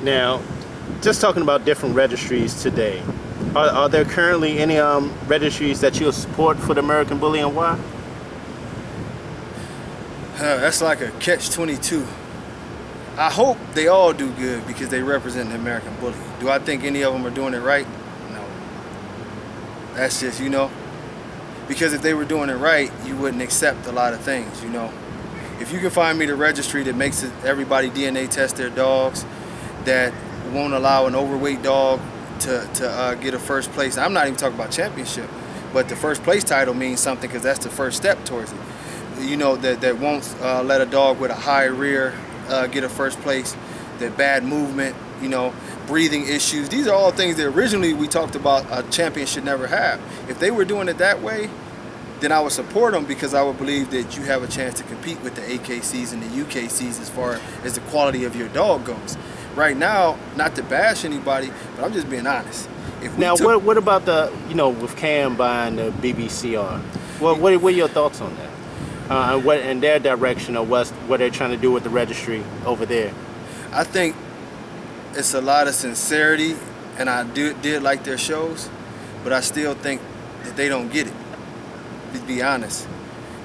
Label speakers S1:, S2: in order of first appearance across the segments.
S1: Now, just talking about different registries today, are there currently any registries that you'll support for the American Bully, and why?
S2: That's like a catch-22. I hope they all do good because they represent the American Bully. Do I think any of them are doing it right? No. That's just, because if they were doing it right, you wouldn't accept a lot of things, If you can find me the registry that makes everybody DNA test their dogs, that won't allow an overweight dog to get a first place. I'm not even talking about championship, but the first place title means something because that's the first step towards it. That won't let a dog with a high rear get a first place, that bad movement, breathing issues. These are all things that originally we talked about a champion should never have. If they were doing it that way, then I would support them because I would believe that you have a chance to compete with the AKCs and the UKCs as far as the quality of your dog goes. Right now, not to bash anybody, but I'm just being honest.
S1: Now, what about the, with Cam buying the BBCR? What are your thoughts on that? And their direction of what they're trying to do with the registry over there?
S2: I think it's a lot of sincerity, and I did like their shows, but I still think that they don't get it, to be honest.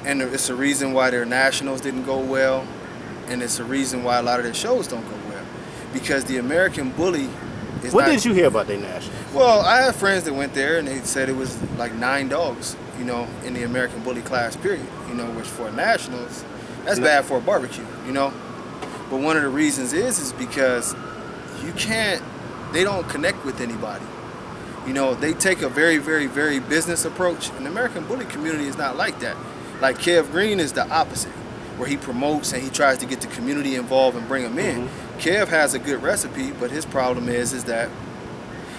S2: And it's a reason why their nationals didn't go well, and it's a reason why a lot of their shows don't go well. Because the American Bully is
S1: What did you hear about their nationals?
S2: Well, I have friends that went there, and they said it was like 9 dogs, in the American Bully class, period. Which for nationals, that's bad for a barbecue, But one of the reasons is because they don't connect with anybody. They take a very, very, very business approach, and the American Bully community is not like that. Like Kev Green is the opposite, where he promotes and he tries to get the community involved and bring them in. Kev has a good recipe, but his problem is that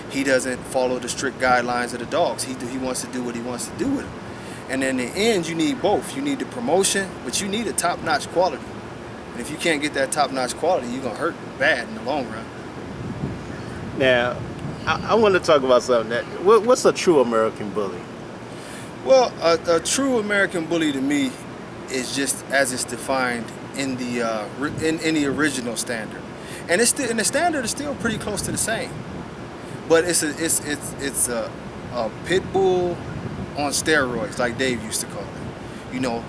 S2: he doesn't follow the strict guidelines of the dogs. He wants to do what he wants to do with them. And in the end, you need both. You need the promotion, but you need a top-notch quality. And if you can't get that top-notch quality, you're going to hurt bad in the long run.
S1: Now, I want to talk about something. What's a true American Bully?
S2: Well, a true American Bully to me is just as it's defined in the original standard. And the standard is still pretty close to the same. But it's a pit bull on steroids, like Dave used to call it.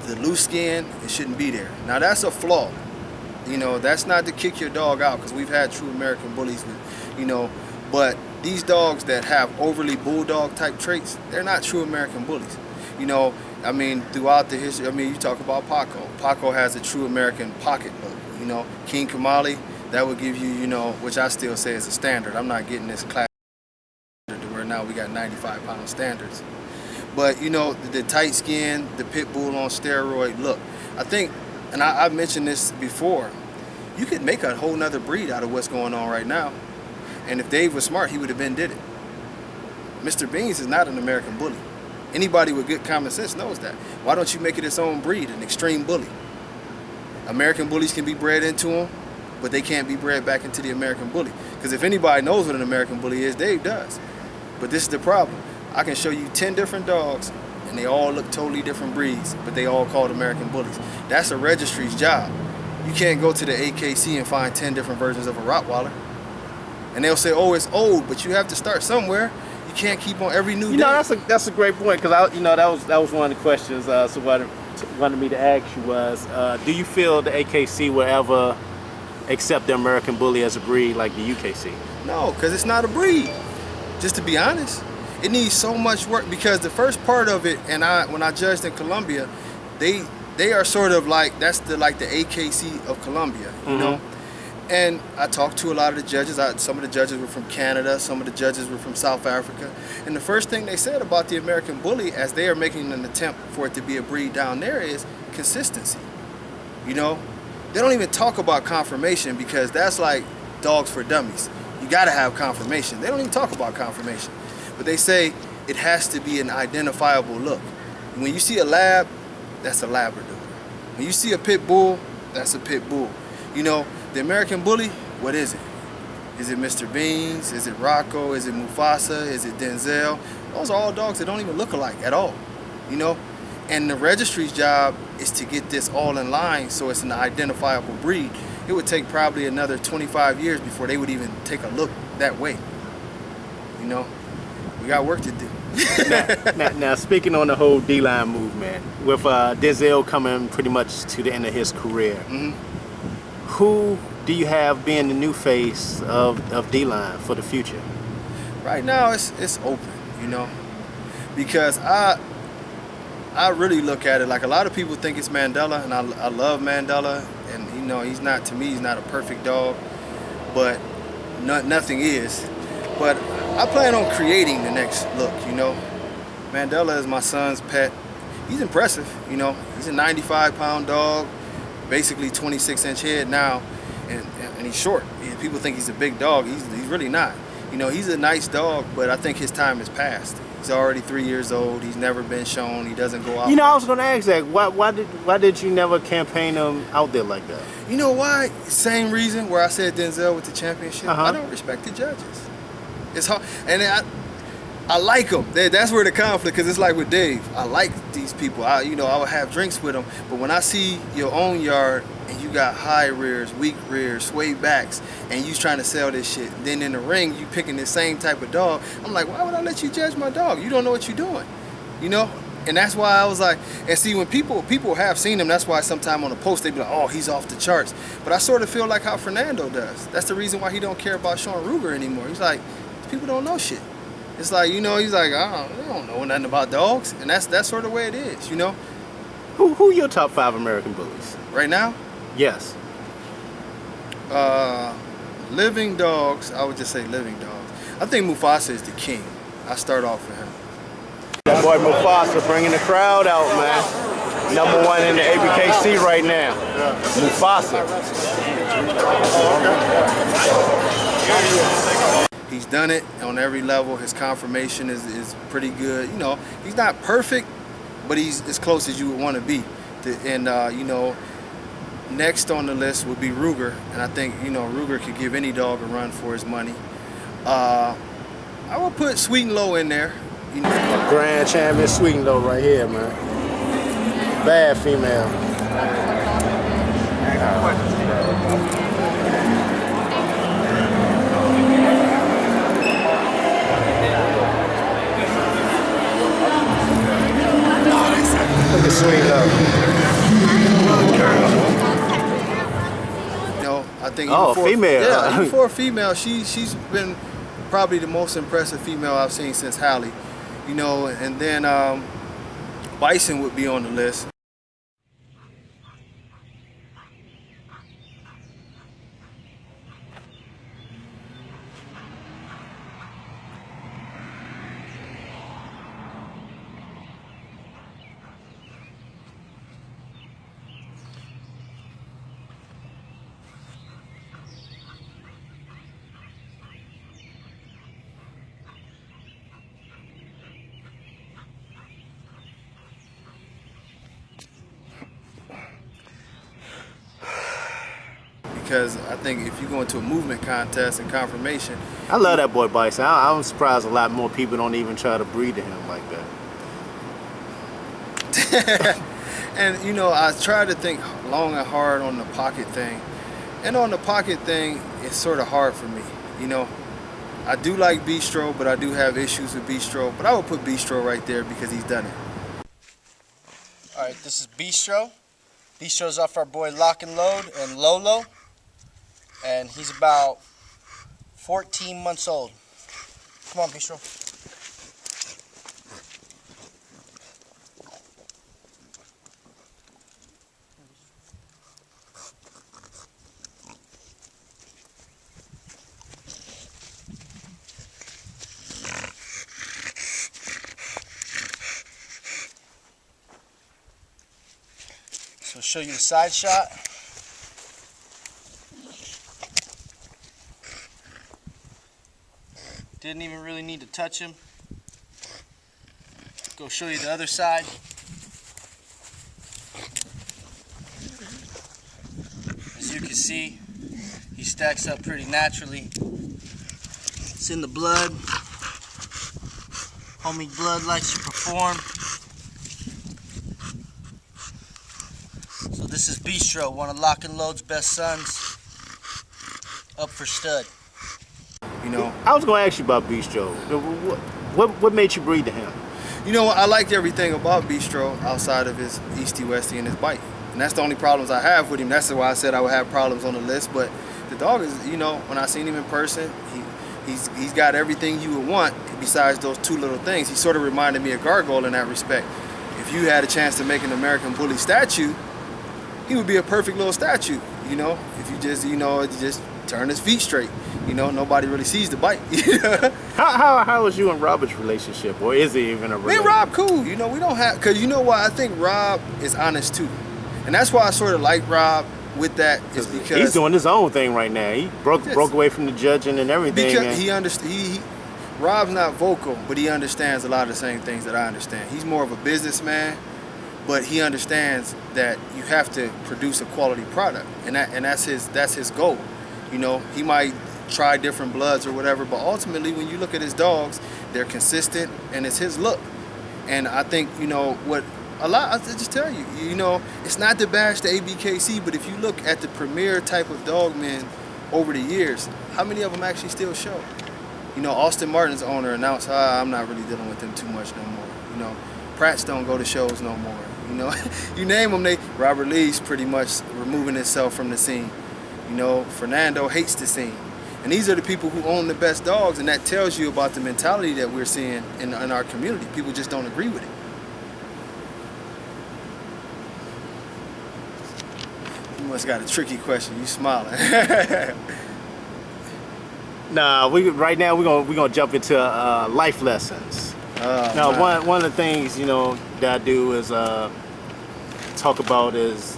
S2: The loose skin, it shouldn't be there. Now that's a flaw. That's not to kick your dog out, because we've had true American Bullies with, but these dogs that have overly bulldog type traits, they're not true American Bullies. Throughout the history, you talk about Paco. Paco has a true American pocket look. King Kamali, that would give you, which I still say is a standard. I'm not getting this class where now we got 95-pound standards. But, the tight skin, the pit bull on steroid look. I think, and I've mentioned this before, you could make a whole nother breed out of what's going on right now. And if Dave was smart, he would have did it. Mr. Beans is not an American Bully. Anybody with good common sense knows that. Why don't you make it its own breed, an extreme bully? American Bullies can be bred into them, but they can't be bred back into the American Bully. Because if anybody knows what an American Bully is, Dave does. But this is the problem. I can show you 10 different dogs, and they all look totally different breeds, but they all called American Bullies. That's a registry's job. You can't go to the AKC and find 10 different versions of a Rottweiler. And they'll say, oh, it's old, but you have to start somewhere. You can't keep on every new day.
S1: That's a great point, because that was one of the questions. So what wanted me to ask you was, do you feel the AKC will ever accept the American Bully as a breed like the UKC?
S2: No, because it's not a breed. Just to be honest, it needs so much work, because the first part of it, and when I judged in Colombia, they are sort of like, that's the AKC of Colombia, And I talked to a lot of the judges. Some of the judges were from Canada, some of the judges were from South Africa. And the first thing they said about the American Bully, as they are making an attempt for it to be a breed down there, is consistency. They don't even talk about conformation, because that's like dogs for dummies. You gotta have conformation. They don't even talk about conformation. But they say it has to be an identifiable look. When you see a lab, that's a Labrador. When you see a pit bull, that's a pit bull. The American Bully, what is it? Is it Mr. Beans? Is it Rocco? Is it Mufasa? Is it Denzel? Those are all dogs that don't even look alike at all, And the registry's job is to get this all in line so it's an identifiable breed. it would take probably another 25 years before they would even take a look that way. You know, we got work to do.
S1: now, speaking on the whole D-line movement, with Denzel coming pretty much to the end of his career, who do you have being the new face of D-line for the future?
S2: Right now, it's open, you know, because I really look at it like a lot of people think it's Mandela, and I love Mandela, and you know, he's not, to me, he's not a perfect dog, but nothing is. But I plan on creating the next look, you know. Mandela is my son's pet. He's impressive, you know. He's a 95-pound dog, basically 26-inch head now, and he's short. People think he's a big dog. He's really not. You know, he's a nice dog, but I think his time has passed. He's already 3 years old. He's never been shown. He doesn't go out.
S1: You know, I was going to ask that. Why did you never campaign him out there like that?
S2: You know why? Same reason where I said Denzel with the championship. I don't respect the judges. It's hard, and I like them. That's where the conflict, because it's like with Dave. I like these people. I would have drinks with them, but when I see your own yard and you got high rears, weak rears, sway backs, and you trying to sell this shit, then in the ring you picking the same type of dog, I'm like, why would I let you judge my dog? You don't know what you're doing, you know? And that's why I was like, and see, when people have seen him, that's why sometime on the post they be like, oh, he's off the charts. But I sort of feel like how Fernando does. That's the reason why he don't care about Sean Ruger anymore. He's like, people don't know shit. It's like, you know, he's like, I don't know nothing about dogs, and that's sort of the way it is, you know.
S1: Who your top 5 American bullies
S2: right now?
S1: Yes.
S2: Living dogs. I would just say living dogs. I think Mufasa is the king. I start off with him.
S1: That boy Mufasa bringing the crowd out, man. Number 1 in the ABKC right now. Mufasa.
S2: He's done it on every level. His conformation is pretty good. You know, he's not perfect, but he's as close as you would want to be. And you know, next on the list would be Ruger, and I think, you know, Ruger could give any dog a run for his money. I would put Sweet and Low in there. You know,
S1: Grand champion Sweet and Low right here, man. Bad female. Look at Sweet and Low.
S2: You know, I think
S1: female.
S2: Yeah, even for a female, she's been probably the most impressive female I've seen since Hallie. You know, and then Bison would be on the list. Because I think if you go into a movement contest and conformation,
S1: I love that boy Bison. I'm surprised a lot more people don't even try to breed to him like that.
S2: And you know, I try to think long and hard on the pocket thing, and on the pocket thing, it's sort of hard for me. You know, I do like Beastro, but I do have issues with Beastro. But I would put Beastro right there because he's done it.
S3: All right, this is Beastro. Beastro's off our boy Lock and Load and Lolo. And he's about 14 months old. Come on, Beastro. So I'll show you the side shot. Didn't even really need to touch him. Go show you the other side. As you can see, he stacks up pretty naturally. It's in the blood. Homie Blood likes to perform. So this is Beastro, one of Lock and Load's best sons. up for stud.
S2: You know,
S1: I was going to ask you about Beastro. What made you breed to him?
S2: you know, I liked everything about Beastro outside of his Easty-Westy and his bite. And that's the only problems I have with him. That's why I said I would have problems on the list. But the dog is, you know, when I seen him in person, he's got everything you would want besides those two little things. He sort of reminded me of Gargoyle in that respect. If you had a chance to make an American Bully statue, he would be a perfect little statue, you know, if you just, you know, just turn his feet straight. You know, nobody really sees the bite.
S1: How was you and Robert's relationship, or is it even a relationship?
S2: Me and Rob cool, you know, we don't have, because you know what, I think Rob is honest too. And that's why I sort of like Rob with that, is because
S1: he's doing his own thing right now. He broke away from the judging and everything.
S2: Because he understands, Rob's not vocal, but he understands a lot of the same things that I understand. He's more of a businessman, but he understands that you have to produce a quality product, and that's his goal. You know, he might try different bloods or whatever, but ultimately when you look at his dogs, they're consistent and it's his look. And I think, you know, what a lot, I just tell you, you know, it's not to bash the ABKC, but if you look at the premier type of dog men over the years, how many of them actually still show? You know, Austin Martin's owner announced, I'm not really dealing with them too much no more. You know, Pratt's don't go to shows no more. You know, you name them, Robert Lee's pretty much removing himself from the scene. You know, Fernando hates the scene. And these are the people who own the best dogs, and that tells you about the mentality that we're seeing in our community. People just don't agree with it. You must got a tricky question. You smiling.
S1: Nah, right now we're gonna jump into life lessons. Now, one of the things, you know, that I do is talk about is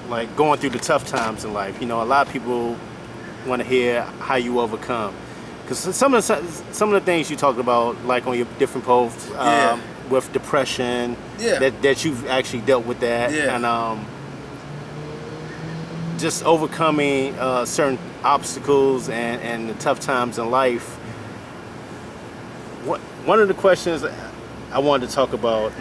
S1: like going through the tough times in life. You know, a lot of people want to hear how you overcome, because some of the things you talked about, like on your different posts, with depression, that you've actually dealt with that, and just overcoming certain obstacles and the tough times in life. One of the questions I wanted to talk about,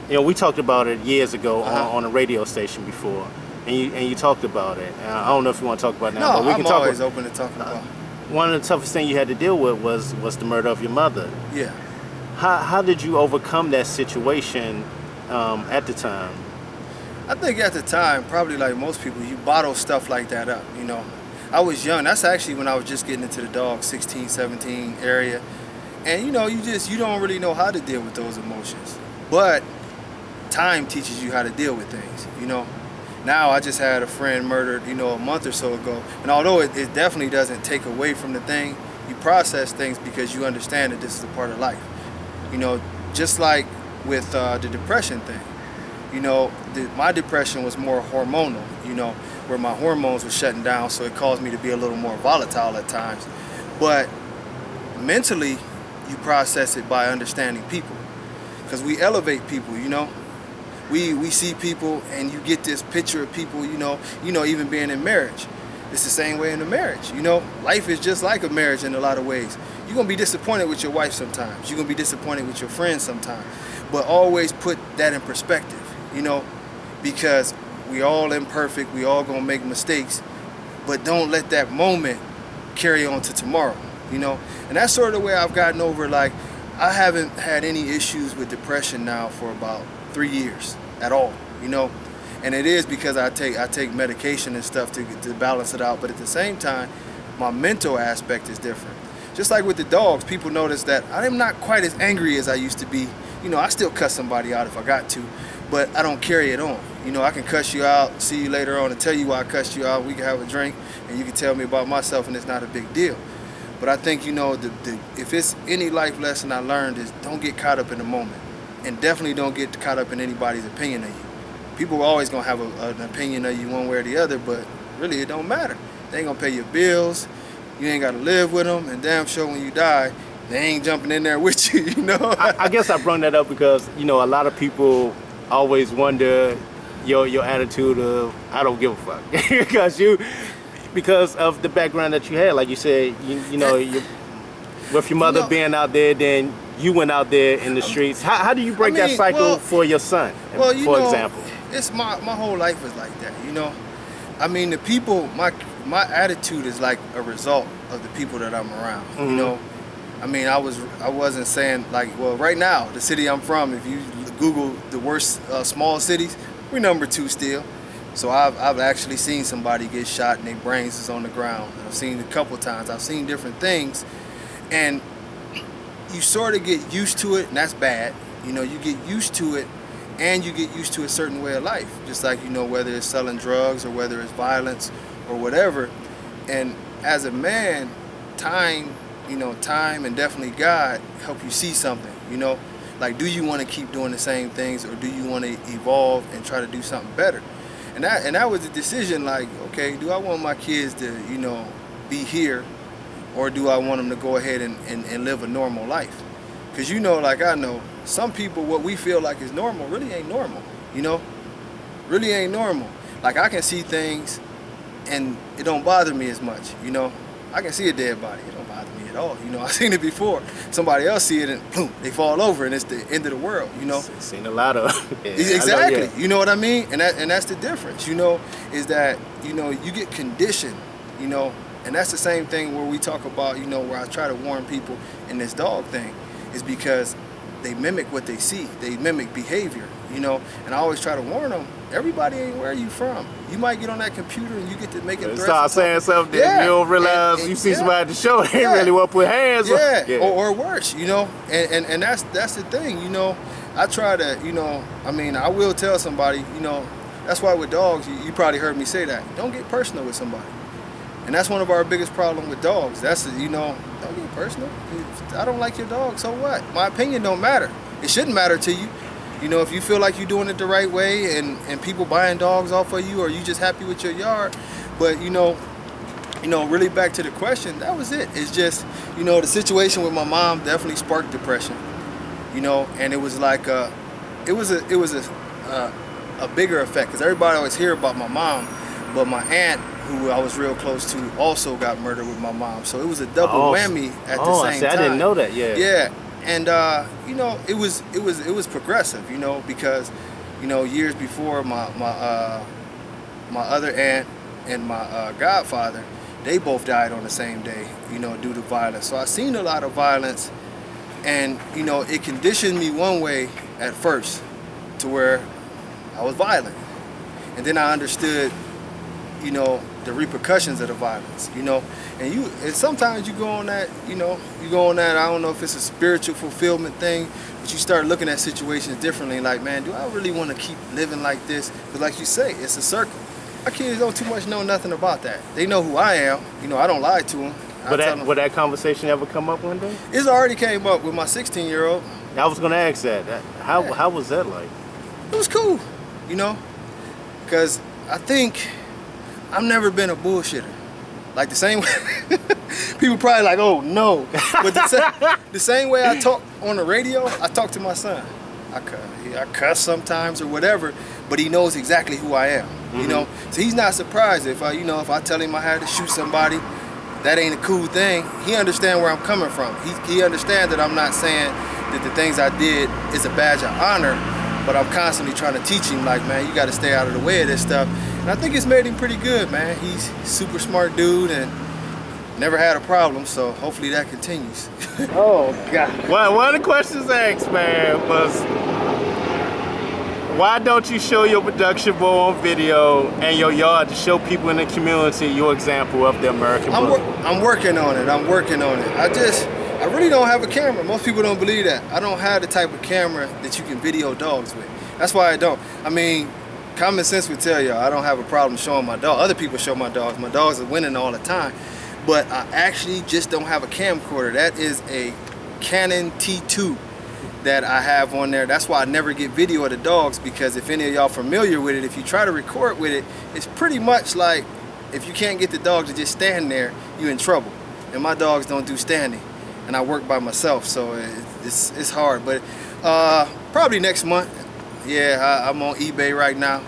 S1: you know, we talked about it years ago on a radio station before. And you talked about it. I don't know if you want to talk about it now, but we can talk.
S2: I'm always open to talking about.
S1: One of the toughest things you had to deal with was the murder of your mother.
S2: Yeah.
S1: How did you overcome that situation at the time?
S2: I think at the time, probably like most people, you bottle stuff like that up, you know. I was young. That's actually when I was just getting into the dog, 16, 17 area. And you know, you don't really know how to deal with those emotions. But time teaches you how to deal with things, you know. Now, I just had a friend murdered, you know, a month or so ago. And although it definitely doesn't take away from the thing, you process things because you understand that this is a part of life. You know, just like with the depression thing, you know, my depression was more hormonal, you know, where my hormones were shutting down, so it caused me to be a little more volatile at times. But mentally, you process it by understanding people, because we elevate people, you know. We see people, and you get this picture of people, you know, even being in marriage. It's the same way in a marriage, you know. Life is just like a marriage in a lot of ways. You're going to be disappointed with your wife sometimes. You're going to be disappointed with your friends sometimes. But always put that in perspective, you know, because we all imperfect. We all going to make mistakes. But don't let that moment carry on to tomorrow, you know. And that's sort of the way I've gotten over, like, I haven't had any issues with depression now for about 3 years at all, you know. And it is because I take medication and stuff to balance it out, but at the same time, my mental aspect is different. Just like with the dogs, people notice that I'm not quite as angry as I used to be. You know, I still cuss somebody out if I got to, but I don't carry it on. You know, I can cuss you out, see you later on and tell you why I cussed you out. We can have a drink and you can tell me about myself, and it's not a big deal. But I think, you know, if it's any life lesson I learned is don't get caught up in the moment. And definitely don't get caught up in anybody's opinion of you. People are always going to have an opinion of you one way or the other, but really it don't matter. They ain't going to pay your bills. You ain't got to live with them. And damn sure when you die, they ain't jumping in there with you, you know?
S1: I guess I brought that up because, you know, a lot of people always wonder your attitude of, I don't give a fuck. because of the background that you had. Like you said, you know, with your mother being out there, then you went out there in the streets. How do you break that cycle for your son,
S2: well,
S1: for example?
S2: It's my whole life is like that, you know. I mean, the people, my attitude is like a result of the people that I'm around. You know, I mean, I wasn't saying like, well, right now, the city I'm from, if you Google the worst small cities, we're #2 still. So I've actually seen somebody get shot and their brains is on the ground. I've seen it a couple times. I've seen different things, and you sort of get used to it, and that's bad. You know, you get used to it, and you get used to a certain way of life. Just like, you know, whether it's selling drugs or whether it's violence or whatever. And as a man, time and definitely God help you see something, you know? Like, do you want to keep doing the same things, or do you want to evolve and try to do something better? And that was the decision, like, okay, do I want my kids to, you know, be here, or do I want them to go ahead and live a normal life? Because, you know, like I know, some people, what we feel like is normal really ain't normal, you know? Really ain't normal. Like, I can see things and it don't bother me as much, you know? I can see a dead body, it don't bother me at all, you know? I've seen it before. Somebody else see it and boom, they fall over and it's the end of the world, you know?
S1: Seen a lot of
S2: exactly.
S1: know, yeah.
S2: You know what I mean? And that's the difference, you know, is that, you know, you get conditioned, you know, and that's the same thing where we talk about, you know, where I try to warn people in this dog thing, is because they mimic what they see. They mimic behavior, you know, and I always try to warn them, everybody ain't where you from. You might get on that computer and you get to making threats.
S1: Start saying something that you don't realize and you see somebody at the show, they really want to put hands on.
S2: Yeah, or worse, you know, and that's the thing, you know. I try to, you know, I mean, I will tell somebody, you know, that's why with dogs, you probably heard me say that, don't get personal with somebody. And that's one of our biggest problems with dogs. That's, you know, don't get personal. If I don't like your dog, so what? My opinion don't matter. It shouldn't matter to you. You know, if you feel like you're doing it the right way and people buying dogs off of you, or you just happy with your yard. But, you know, really back to the question, that was it. It's just, you know, the situation with my mom definitely sparked depression. You know, and it was like it was a bigger effect, because everybody always hear about my mom, but my aunt, who I was real close to, also got murdered with my mom. So it was a double whammy at the same time.
S1: I didn't know that. Yeah.
S2: Yeah, and you know, it was progressive. You know, because, you know, years before, my other aunt and my godfather, they both died on the same day. You know, due to violence. So I seen a lot of violence, and, you know, it conditioned me one way at first, to where I was violent, and then I understood, you know, the repercussions of the violence, you know, and sometimes you go on that, I don't know if it's a spiritual fulfillment thing, but you start looking at situations differently, like, man, do I really want to keep living like this? Because like you say, it's a circle. My kids don't too much know nothing about that. They know who I am, you know, I don't lie to them.
S1: Would that conversation ever come up one day?
S2: It's already came up with my 16-year-old.
S1: I was going to ask that. How was that like?
S2: It was cool, you know, because I think I've never been a bullshitter. Like the same way, people probably like, oh no. But the same way I talk on the radio, I talk to my son. I cuss sometimes or whatever, but he knows exactly who I am, you know? So he's not surprised if I tell him I had to shoot somebody, that ain't a cool thing. He understands where I'm coming from. He understands that I'm not saying that the things I did is a badge of honor, but I'm constantly trying to teach him, like, man, you got to stay out of the way of this stuff. And I think it's made him pretty good, man. He's a super smart dude and never had a problem, so hopefully that continues.
S1: Oh, God. Well, one of the questions asked, man, was, why don't you show your production boy on video and your yard to show people in the community your example of the American Bully?
S2: I'm working on it. I really don't have a camera. Most people don't believe that. I don't have the type of camera that you can video dogs with. That's why I don't. I mean, common sense would tell y'all I don't have a problem showing my dog. Other people show my dogs. My dogs are winning all the time. But I actually just don't have a camcorder. That is a Canon T2 that I have on there. That's why I never get video of the dogs, because if any of y'all familiar with it, if you try to record with it, it's pretty much like, if you can't get the dog to just stand there, you're in trouble. And my dogs don't do standing, and I work by myself, so it's hard. But probably next month, Yeah, I'm on eBay right now.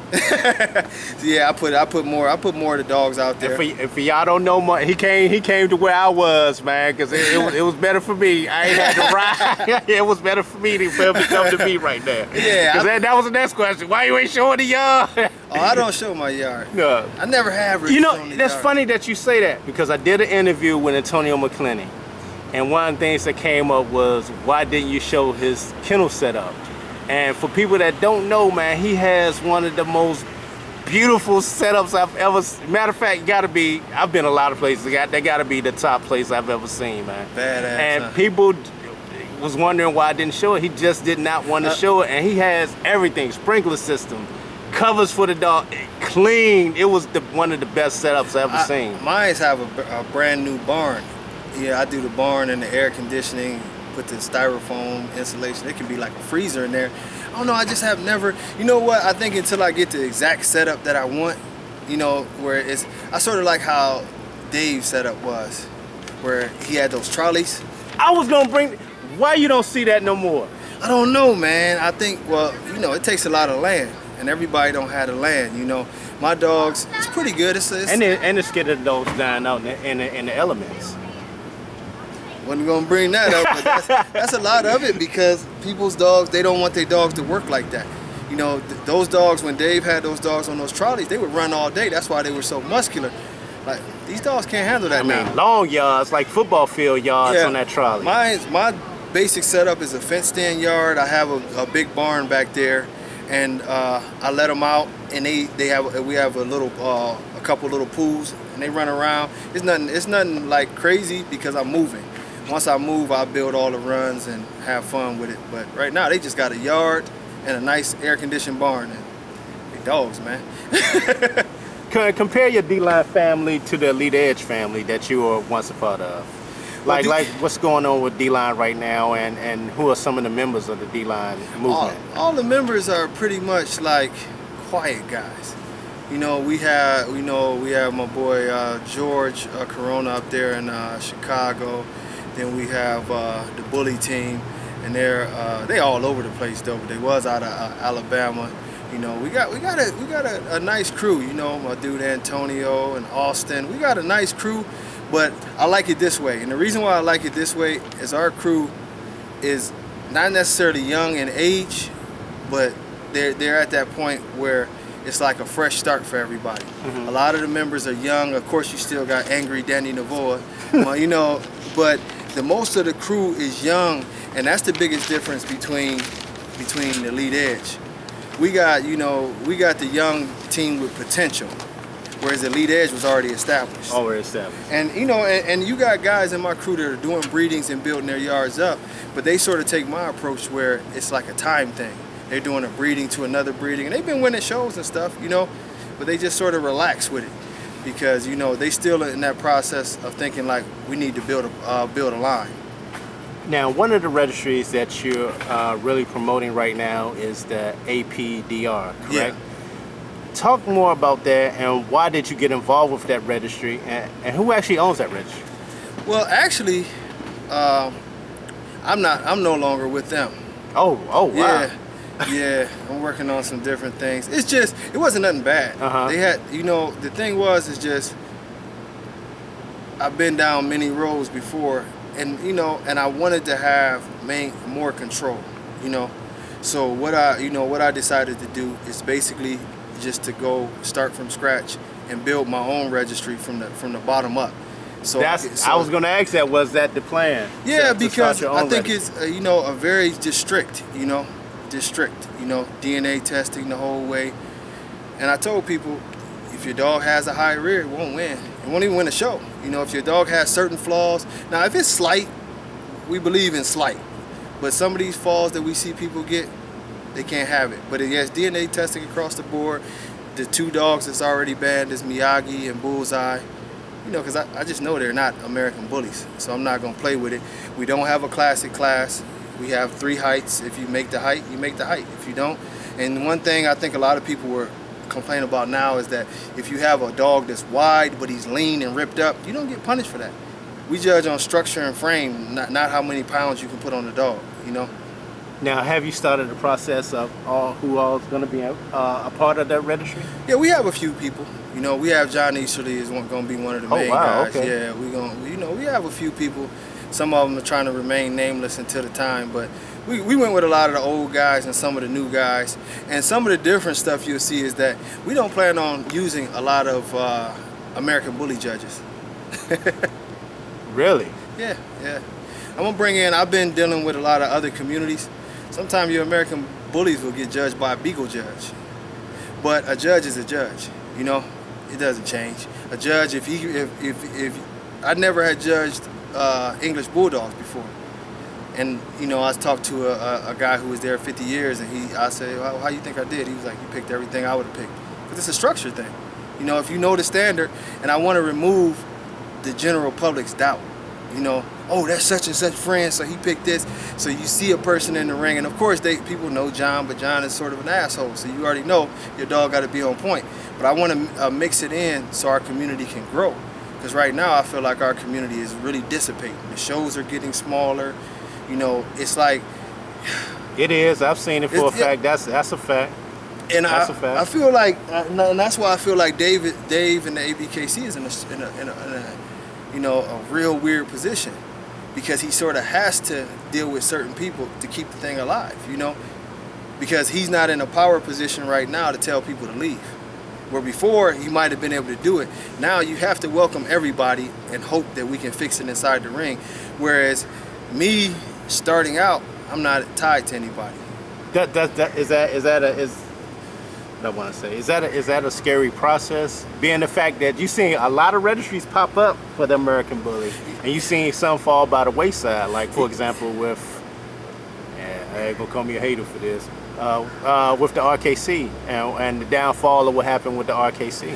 S2: Yeah, I put more of the dogs out there.
S1: And for y'all don't know, he came to where I was, man, because it was better for me. I ain't had to ride. It was better for me to come to me right there.
S2: Yeah,
S1: because that was the next question. Why you ain't showing the yard?
S2: Oh, I don't show my yard.
S1: No,
S2: I never have. Really
S1: you know,
S2: shown the
S1: that's
S2: yard.
S1: funny that you say that, because I did an interview with Antonio McClenny, and one of the things that came up was, why didn't you show his kennel setup? And for people that don't know, man, he has one of the most beautiful setups I've ever seen. Matter of fact, I've been a lot of places. They gotta be the top place I've ever seen, man.
S2: Badass.
S1: And people was wondering why I didn't show it. He just did not want to show it. And he has everything, sprinkler system, covers for the dog, clean. It was one of the best setups I've ever seen.
S2: Mine have a brand new barn. Yeah, I do the barn and the air conditioning, put the styrofoam insulation. It can be like a freezer in there. I don't know, I just have never, you know what, I think until I get the exact setup that I want, you know, where I sort of like how Dave's setup was, where he had those trolleys.
S1: I was gonna bring, why you don't see that no more?
S2: I don't know, man. I think, well, you know, it takes a lot of land, and everybody don't have the land, you know. My dogs, it's pretty good.
S1: And the scared of the dogs dying out in the elements.
S2: Wasn't gonna bring that up, but that's a lot of it, because people's dogs, they don't want their dogs to work like that. You know, those dogs, when Dave had those dogs on those trolleys, they would run all day. That's why they were so muscular. Like, these dogs can't handle that now.
S1: Long yards, like football field yards on that trolley.
S2: My basic setup is a fenced-in yard. I have a big barn back there, and I let them out, and we have a couple little pools, and they run around. It's nothing like crazy, because I'm moving. Once I move, I build all the runs and have fun with it. But right now, they just got a yard and a nice air-conditioned barn. And big dogs, man.
S1: Compare your Dline family to the Elite Edge family that you were once a part of. Like what's going on with Dline right now, and who are some of the members of the Dline movement?
S2: All the members are pretty much like quiet guys. You know, we have my boy George Corona up there in Chicago. Then we have the Bully team, and they all over the place though. But they was out of Alabama. You know, we got a nice crew. You know, my dude Antonio and Austin. We got a nice crew, but I like it this way. And the reason why I like it this way is our crew is not necessarily young in age, but they're at that point where it's like a fresh start for everybody. Mm-hmm. A lot of the members are young. Of course, you still got angry Danny Navoa, you know, but the most of the crew is young, and that's the biggest difference between the Elite Edge. We got the young team with potential, whereas the Elite Edge was already established.
S1: Already established.
S2: And you know, and you got guys in my crew that are doing breedings and building their yards up, but they sort of take my approach where it's like a time thing. They're doing a breeding to another breeding, and they've been winning shows and stuff, you know, but they just sort of relax with it, because you know they still in that process of thinking like, we need to build a line.
S1: Now, one of the registries that you're really promoting right now is the APDR, correct?
S2: Yeah. Talk
S1: more about that, and why did you get involved with that registry, and who actually owns that registry?
S2: Well, actually, I'm no longer with them.
S1: Oh wow.
S2: Yeah, I'm working on some different things. It wasn't nothing bad. They had, you know, the thing is just, I've been down many roads before, and you know, and I wanted to have more control, you know. So what I decided to do is basically just to go start from scratch and build my own registry from the bottom up. So
S1: I was going to ask that. Was that the plan?
S2: Yeah, because I think
S1: registry?
S2: It's you know, a very strict, you know, DNA testing the whole way. And I told people, if your dog has a high rear, it won't win. It won't even win a show. You know, if your dog has certain flaws. Now, if it's slight, we believe in slight. But some of these flaws that we see people get, they can't have it. But it has DNA testing across the board. The two dogs that's already banned is Miyagi and Bullseye. You know, because I just know they're not American bullies. So I'm not going to play with it. We don't have a classic class. We have 3 heights. If you make the height, you make the height. If you don't. And one thing I think a lot of people were complaining about now is that if you have a dog that's wide but he's lean and ripped up, you don't get punished for that. We judge on structure and frame, not how many pounds you can put on the dog, you know.
S1: Now, have you started the process of who all is going to be a part of that registry?
S2: Yeah, we have a few people. You know, we have John Easterly is going to be one of the main guys.
S1: Okay.
S2: Yeah, we have a few people. Some of them are trying to remain nameless until the time, but we went with a lot of the old guys and some of the new guys. And some of the different stuff you'll see is that we don't plan on using a lot of American Bully judges.
S1: Really?
S2: Yeah. I'm gonna bring in. I've been dealing with a lot of other communities. Sometimes your American Bullies will get judged by a Beagle judge, but a judge is a judge. You know, it doesn't change. A judge, if I never had judged English Bulldogs before, and you know, I talked to a guy who was there 50 years, and I said, how you think I did? He was like, you picked everything I would have picked. But it's a structure thing. You know, if you know the standard, and I want to remove the general public's doubt. You know, oh, that's such and such friend, so he picked this. So you see a person in the ring, and of course people know John, but John is sort of an asshole, so you already know your dog got to be on point. But I want to mix it in so our community can grow, because right now I feel like our community is really dissipating. The shows are getting smaller. You know, it's like
S1: it is. I've seen it for a fact. That's a fact.
S2: And
S1: that's a fact.
S2: I feel like, and that's why I feel like Dave and the ABKC is in a you know, a real weird position, because he sort of has to deal with certain people to keep the thing alive, you know, because he's not in a power position right now to tell people to leave, where before he might have been able to do it. Now you have to welcome everybody and hope that we can fix it inside the ring, whereas me starting out, I'm not tied to anybody.
S1: I want to say, is that a scary process? Being the fact that you seen a lot of registries pop up for the American Bully, and you seen some fall by the wayside. Like for example, with I ain't gonna call me a hater for this, with the RKC and the downfall of what happened with the RKC.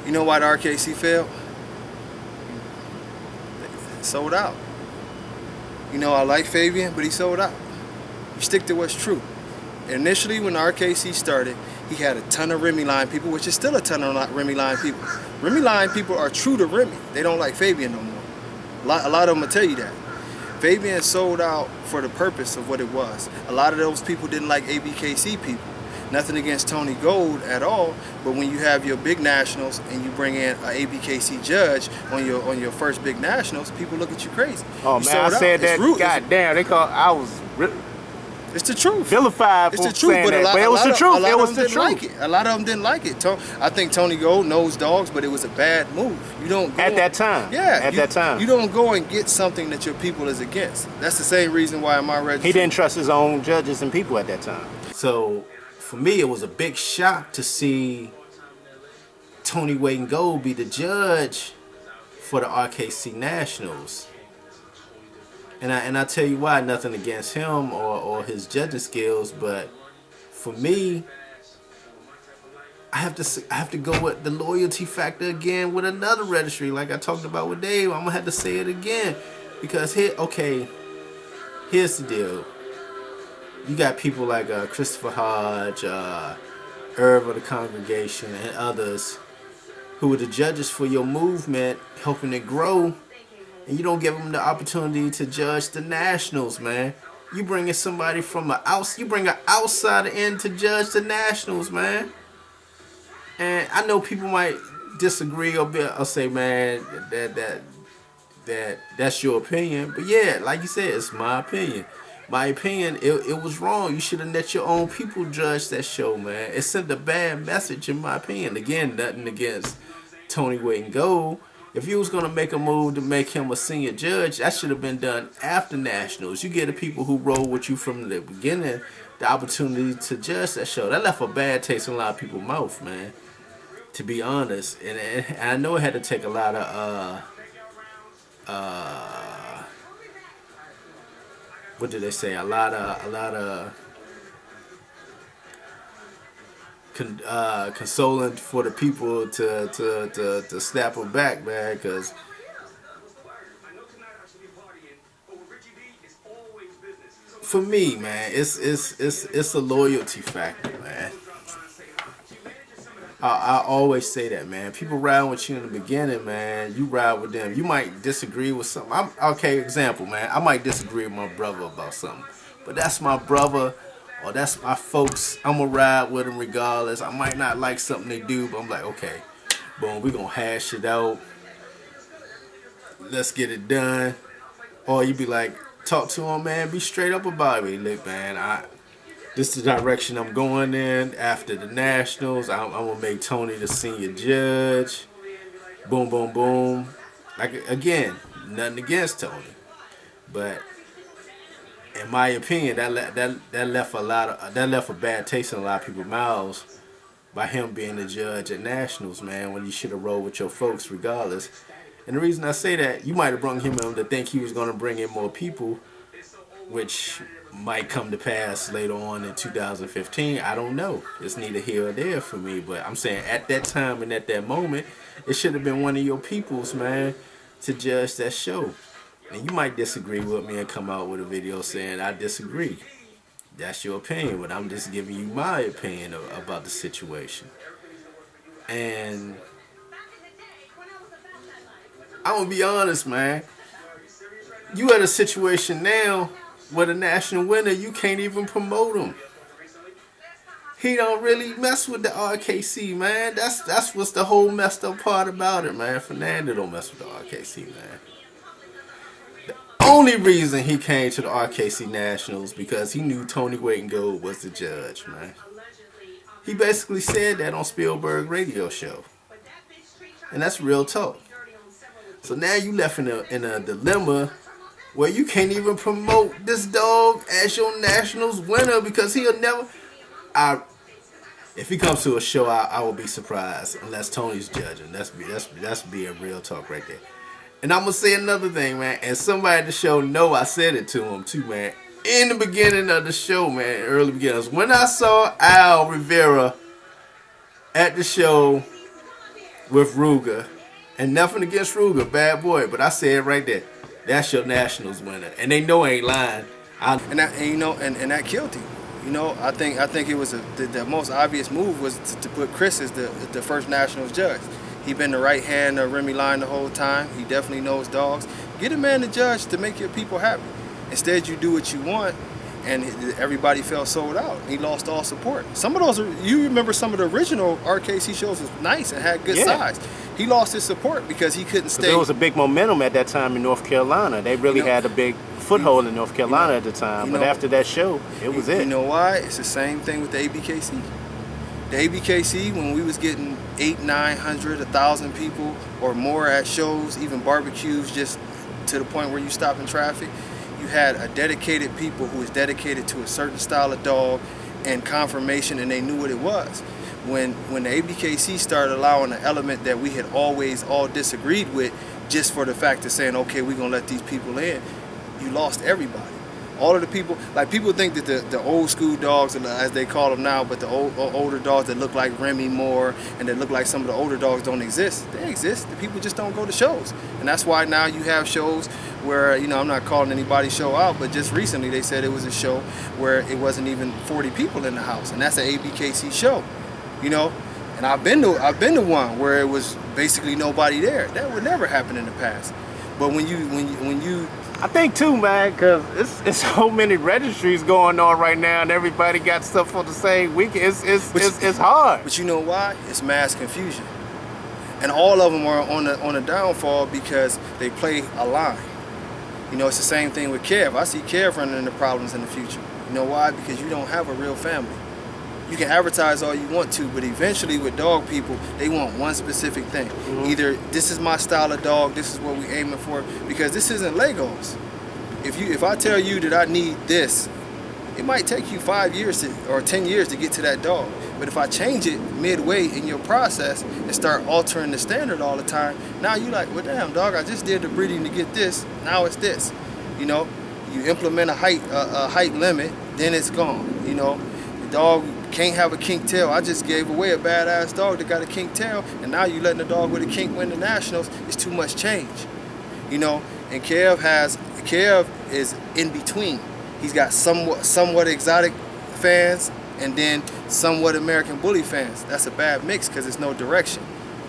S2: You know why the RKC failed? It sold out. You know, I like Fabian, but he sold out. You stick to what's true. Initially, when the RKC started, he had a ton of Remy line people, which is still a ton of Remy line people. Remy line people are true to Remy. They don't like Fabian no more. A lot of them will tell you that. Fabian sold out for the purpose of what it was. A lot of those people didn't like ABKC people. Nothing against Tony Gold at all, but when you have your big nationals and you bring in an ABKC judge on your first big nationals, people look at you crazy.
S1: Oh man, I said that. God damn, I was.
S2: It's the truth.
S1: Vilified for saying that, but it was the truth. It was the truth.
S2: A lot of them didn't like it. I think Tony Gold knows dogs, but it was a bad move. You don't go
S1: at that time.
S2: Yeah,
S1: at that time.
S2: You don't go and get something that your people is against. That's the same reason why in my registry
S1: he didn't trust his own judges and people at that time. So for me, it was a big shock to see Tony Wade and Gold be the judge for the RKC Nationals. And I tell you why, nothing against him or his judging skills, but for me, I have to go with the loyalty factor again with another registry, like I talked about with Dave. I'm gonna have to say it again, because here's the deal. You got people like Christopher Hodge, Irv of the Congregation, and others who were the judges for your movement, helping it grow. And you don't give them the opportunity to judge the nationals, man. You bring in somebody from you bring an outsider in to judge the nationals, man. And I know people might disagree or say, man, that's your opinion. But yeah, like you said, it's my opinion. My opinion, it was wrong. You should have let your own people judge that show, man. It sent a bad message, in my opinion. Again, nothing against Tony Wade and Gold. If you was going to make a move to make him a senior judge, that should have been done after Nationals. You get the people who roll with you from the beginning the opportunity to judge that show. That left a bad taste in a lot of people's mouth, man, to be honest. And I know it had to take a lot of, what did they say? A lot of consoling for the people to snap them back, man, because for me, man, it's a loyalty factor, man. I always say that, man. People ride with you in the beginning, man. You ride with them. You might disagree with something. Okay, example, man. I might disagree with my brother about something. but that's my brother or that's my folks. I'm gonna ride with them regardless. I might not like something they do, but I'm like, okay, boom, we gonna hash it out. Let's get it done. Or you be like, talk to him, man. Be straight up about it. Look, man, this is the direction I'm going in after the Nationals. I'm gonna make Tony the senior judge. Boom, boom, boom. Like, again, nothing against Tony, but in my opinion, that left a bad taste in a lot of people's mouths by him being the judge at Nationals, man. When you should have rolled with your folks regardless. And the reason I say that, you might have brought him in to think he was going to bring in more people, which might come to pass later on in 2015. I don't know. It's neither here or there for me. But I'm saying at that time and at that moment, it should have been one of your peoples, man, to judge that show. And you might disagree with me and come out with a video saying I disagree. That's your opinion, but I'm just giving you my opinion about the situation. And I'm gonna be honest, man. You at a situation now where the national winner, you can't even promote him. He don't really mess with the RKC, man. That's what's the whole messed up part about it, man. Fernando don't mess with the RKC, man. The only reason he came to the RKC Nationals because he knew Tony Wait and Gold was the judge, man. He basically said that on Spielberg radio show. And that's real talk. So now you left in a dilemma where you can't even promote this dog as your Nationals winner because he'll never. If he comes to a show, I will be surprised unless Tony's judging. That's being real talk right there. And I'm gonna say another thing, man. And somebody at the show know I said it to him too, man. In the beginning of the show, man, early beginners, when I saw Al Rivera at the show with Ruger. And nothing against Ruger, bad boy, but I said right there, that's your Nationals winner, and they know I ain't lying.
S2: And that killed him. You know, I think it was the most obvious move was to put Chris as the first Nationals judge. He been the right hand of Remy Line the whole time. He definitely knows dogs. Get a man to judge to make your people happy. Instead, you do what you want, and everybody felt sold out. He lost all support. Some of those, you remember some of the original RKC shows was nice and had good size. He lost his support because he couldn't stay.
S1: There was a big momentum at that time in North Carolina. They really had a big foothold in North Carolina at the time. But after that show, it was it.
S2: You know why? It's the same thing with the ABKC. The ABKC, when we was getting 800, 900, 1,000 people or more at shows, even barbecues, just to the point where you stop in traffic, you had a dedicated people who was dedicated to a certain style of dog and conformation, and they knew what it was. When the ABKC started allowing an element that we had always all disagreed with, just for the fact of saying, okay, we're gonna let these people in, you lost everybody. All of the people, like people think that the old school dogs, as they call them now, but the older dogs that look like Remy more and that look like some of the older dogs don't exist. They exist. The people just don't go to shows. And that's why now you have shows where, you know, I'm not calling anybody's show out, but just recently they said it was a show where it wasn't even 40 people in the house, and that's an ABKC show, you know. And I've been to one where it was basically nobody there. That would never happen in the past. But when you
S1: I think too, man, because it's so many registries going on right now, and everybody got stuff for the same weekend. It's hard.
S2: But you know why? It's mass confusion, and all of them are on a downfall because they play a line. You know, it's the same thing with Kev. I see Kev running into problems in the future. You know why? Because you don't have a real family. You can advertise all you want to, but eventually with dog people, they want one specific thing. Mm-hmm. Either this is my style of dog, this is what we aiming for, because this isn't Legos. If I tell you that I need this, it might take you 5 years or 10 years to get to that dog. But if I change it midway in your process and start altering the standard all the time, now you like, well, damn, dog, I just did the breeding to get this. Now it's this. You know, you implement a height limit, then it's gone. You know, the dog can't have a kink tail. I just gave away a badass dog that got a kink tail, and now you letting the dog with a kink win the nationals. It's too much change, you know. And Kev is in between. He's got somewhat exotic fans and then somewhat American Bully fans. That's a bad mix because there's no direction.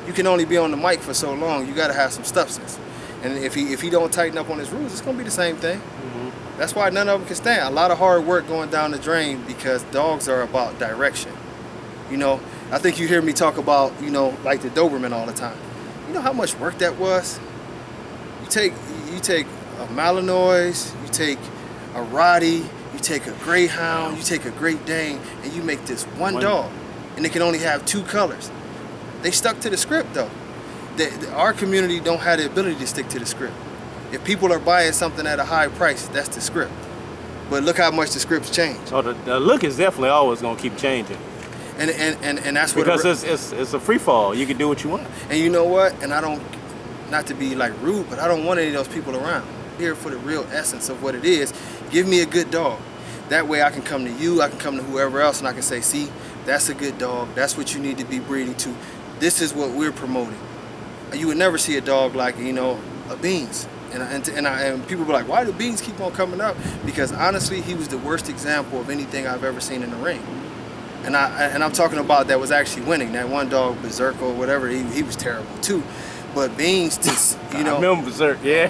S2: You can only be on the mic for so long. You got to have some substance. And if he don't tighten up on his rules, it's gonna be the same thing. Mm-hmm. That's why none of them can stand. A lot of hard work going down the drain because dogs are about direction. You know, I think you hear me talk about, you know, like the Doberman all the time. You know how much work that was? You take a Malinois, you take a Rottie, you take a Greyhound, you take a Great Dane, and you make this one dog, and it can only have 2 colors. They stuck to the script though. Our community don't have the ability to stick to the script. If people are buying something at a high price, that's the script. But look how much the scripts change.
S1: Oh, the look is definitely always gonna keep changing.
S2: And that's what
S1: because it's a free fall. You can do what you want.
S2: And you know what? And I don't, not to be like rude, but I don't want any of those people around. I'm here for the real essence of what it is. Give me a good dog. That way I can come to you, I can come to whoever else, and I can say, see, that's a good dog. That's what you need to be breeding to. This is what we're promoting. You would never see a dog like, you know, a Beans. And people be like, why do Beans keep on coming up? Because honestly, he was the worst example of anything I've ever seen in the ring. And I'm talking about that was actually winning. That one dog, Berserk or whatever, he was terrible too. But Beans, you know.
S1: I remember Berserk, yeah.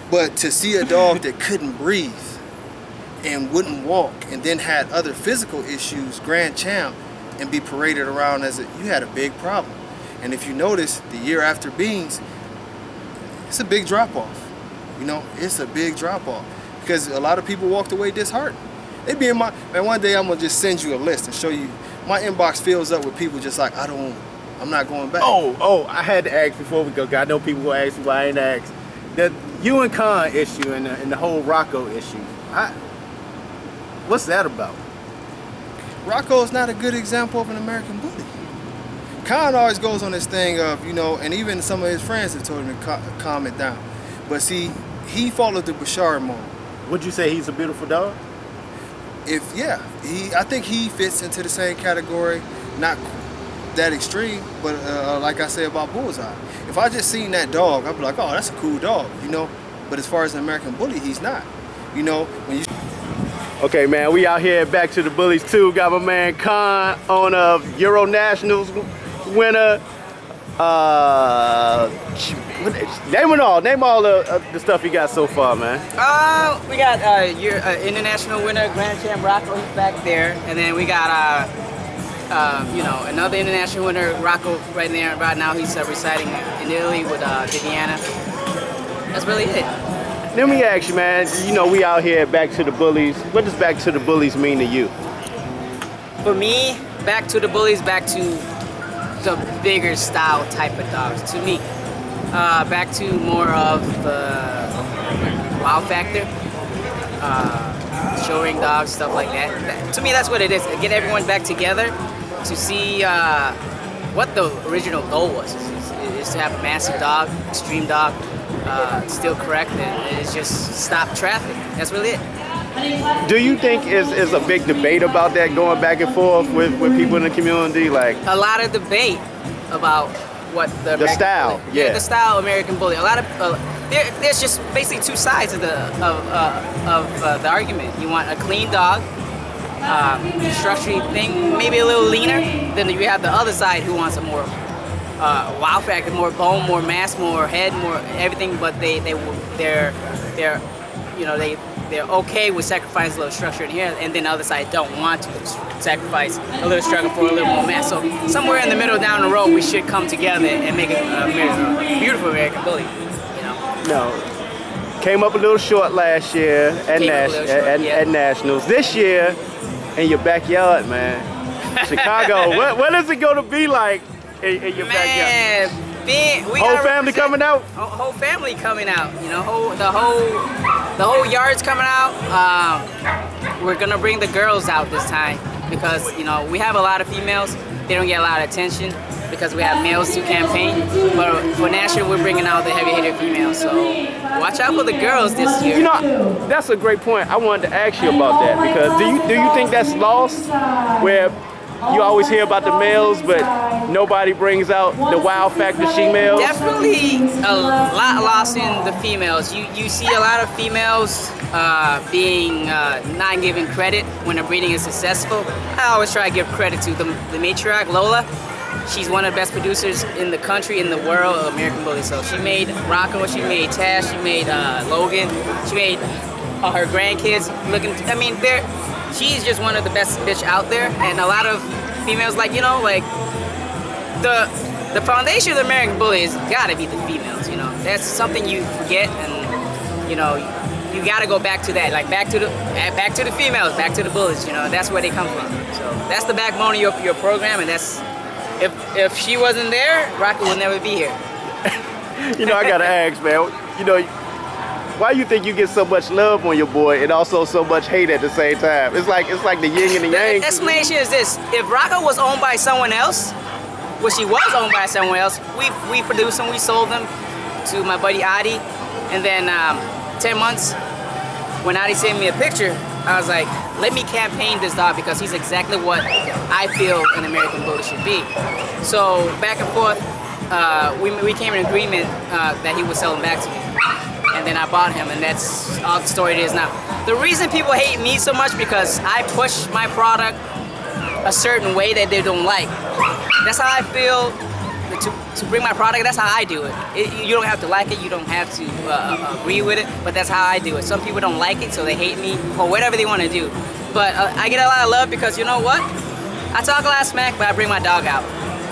S2: But to see a dog that couldn't breathe and wouldn't walk and then had other physical issues, grand champ, and be paraded around as you had a big problem. And if you notice, the year after Beans, it's a big drop-off. You know, it's a big drop-off. Because a lot of people walked away disheartened. They be in my, man, one day I'm gonna just send you a list and show you, my inbox fills up with people just like, I'm not going back.
S1: Oh, I had to ask before we go, 'cause I know people will ask you why I ain't asked. The you and Khan issue and the whole Rocco issue, what's that about?
S2: Rocco is not a good example of an American bully. Khan always goes on this thing of, you know, and even some of his friends have told him to calm it down. But see, he followed the Bashar mode.
S1: Would you say he's a beautiful dog?
S2: I think he fits into the same category, not that extreme, but like I say about Bullseye. If I just seen that dog, I'd be like, oh, that's a cool dog, you know? But as far as an American bully, he's not. You know, when you...
S1: Okay, man, we out here back to the Bullies too. Got my man Khan on a Euro Nationals winner. Name all the stuff you got so far, man.
S4: We got your international winner, Grand Champ Rocco, he's back there, and then we got you know, another international winner, Rocco, right there. Right now, he's residing in Italy with Viviana. That's really it.
S1: Let me ask you, man. You know, we out here back to the Bullies. What does back to the Bullies mean to you?
S4: For me, back to the Bullies, back to the bigger style type of dogs. To me, back to more of the wow factor, show ring dogs, stuff like that. To me, that's what it is. Get everyone back together to see what the original goal was. Is to have a massive dog, extreme dog, still correct, and it's just stop traffic. That's really it.
S1: Do you think is a big debate about that going back and forth with people in the community? Like
S4: a lot of debate about what the
S1: style,
S4: bully. Yeah, the style American bully. A lot of there's just basically two sides of the argument. You want a clean dog, structured thing, maybe a little leaner. Then you have the other side who wants a more wow factor, more bone, more mass, more head, more everything. But they're you know they're okay with sacrificing a little structure in here, and then the other side don't want to sacrifice a little structure for a little more mass. So somewhere in the middle down the road, we should come together and make a beautiful American bully. You know.
S1: No. Came up a little short last year at Nationals. This year, in your backyard, man. Chicago, what is it going to be like in your backyard? Whole family coming out?
S4: Whole family coming out. You know, the whole yard's coming out. We're gonna bring the girls out this time because you know we have a lot of females. They don't get a lot of attention because we have males to campaign. But for national, we're bringing out the heavy-hitter females. So watch out for the girls this year.
S1: You know, that's a great point. I wanted to ask you about that because do you think that's lost where you always hear about the males, but nobody brings out the wow factor females?
S4: Definitely a lot lost in the females. You see a lot of females being not given credit when the breeding is successful. I always try to give credit to the matriarch, Lola. She's one of the best producers in the country, in the world of American Bullies. So she made Rocco, she made Tash, she made Logan, she made all her grandkids looking. I mean, she's just one of the best bitch out there, and a lot of females like the foundation of the American Bully has got to be the females. That's something you forget, and you got to go back to that, like back to the females, back to the bullies. That's where they come from. So that's the backbone of your program, and that's if she wasn't there, Rocco would never be here.
S1: I gotta ask, man. Why you think you get so much love on your boy and also so much hate at the same time? It's like the yin and the yang.
S4: The explanation is this: if Rocco was owned by someone else, which he was owned by someone else, we produced them, we sold them to my buddy Adi, and then 10 months when Adi sent me a picture, I was like, let me campaign this dog because he's exactly what I feel an American Bully should be. So back and forth, we came in agreement that he would sell him back to me. And then I bought him, and that's all the story it is now. The reason people hate me so much because I push my product a certain way that they don't like. That's how I feel to bring my product. That's how I do it. You don't have to like it, you don't have to agree with it, but that's how I do it. Some people don't like it, so they hate me for whatever they want to do. But I get a lot of love because you know what? I talk a lot of smack, but I bring my dog out.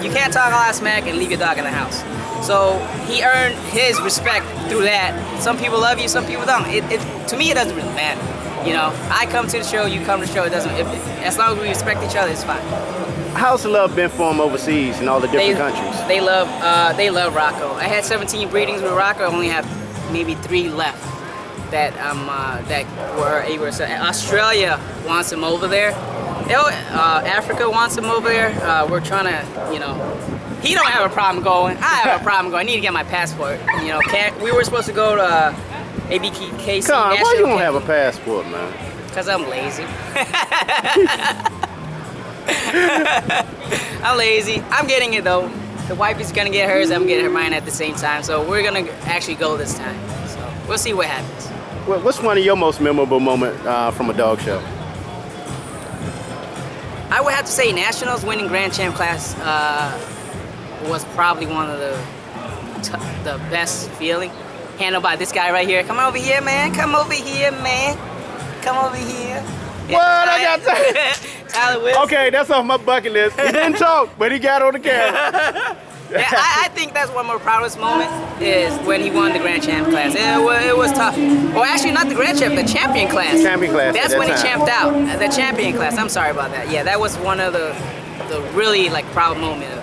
S4: You can't talk a lot of smack and leave your dog in the house. So he earned his respect through that. Some people love you, some people don't. To me, it doesn't really matter. I come to the show, you come to the show. It doesn't. As long as we respect each other, it's fine.
S1: How's the love been for him overseas in all the different countries?
S4: They love Rocco. I had 17 breedings with Rocco. I only have maybe 3 left that were able to. Australia wants him over there. Africa wants him over there. We're trying to, he don't have a problem going. I have a problem going. I need to get my passport. We were supposed to go to IBKC.
S1: Tom, why you don't have a passport, man?
S4: Because I'm lazy. I'm lazy. I'm getting it though. The wife is gonna get hers. I'm getting her mine at the same time. So we're gonna actually go this time. So we'll see what happens.
S1: What's one of your most memorable moments from a dog show?
S4: I would have to say Nationals winning Grand Champ class was probably one of the best feeling. Handled by this guy right here. Come over here, man. Come over here, man. Come over here.
S1: What? I got
S4: Tyler Wilson.
S1: Okay, that's off my bucket list. He didn't talk, but he got on the camera.
S4: Yeah, I think that's one of my proudest moments is when he won the Grand Champ class. It was tough. Well, actually, not the Grand Champ, the Champion class.
S1: Champion class.
S4: That's when he champed out. The Champion class. I'm sorry about that. Yeah, that was one of the really proud moments.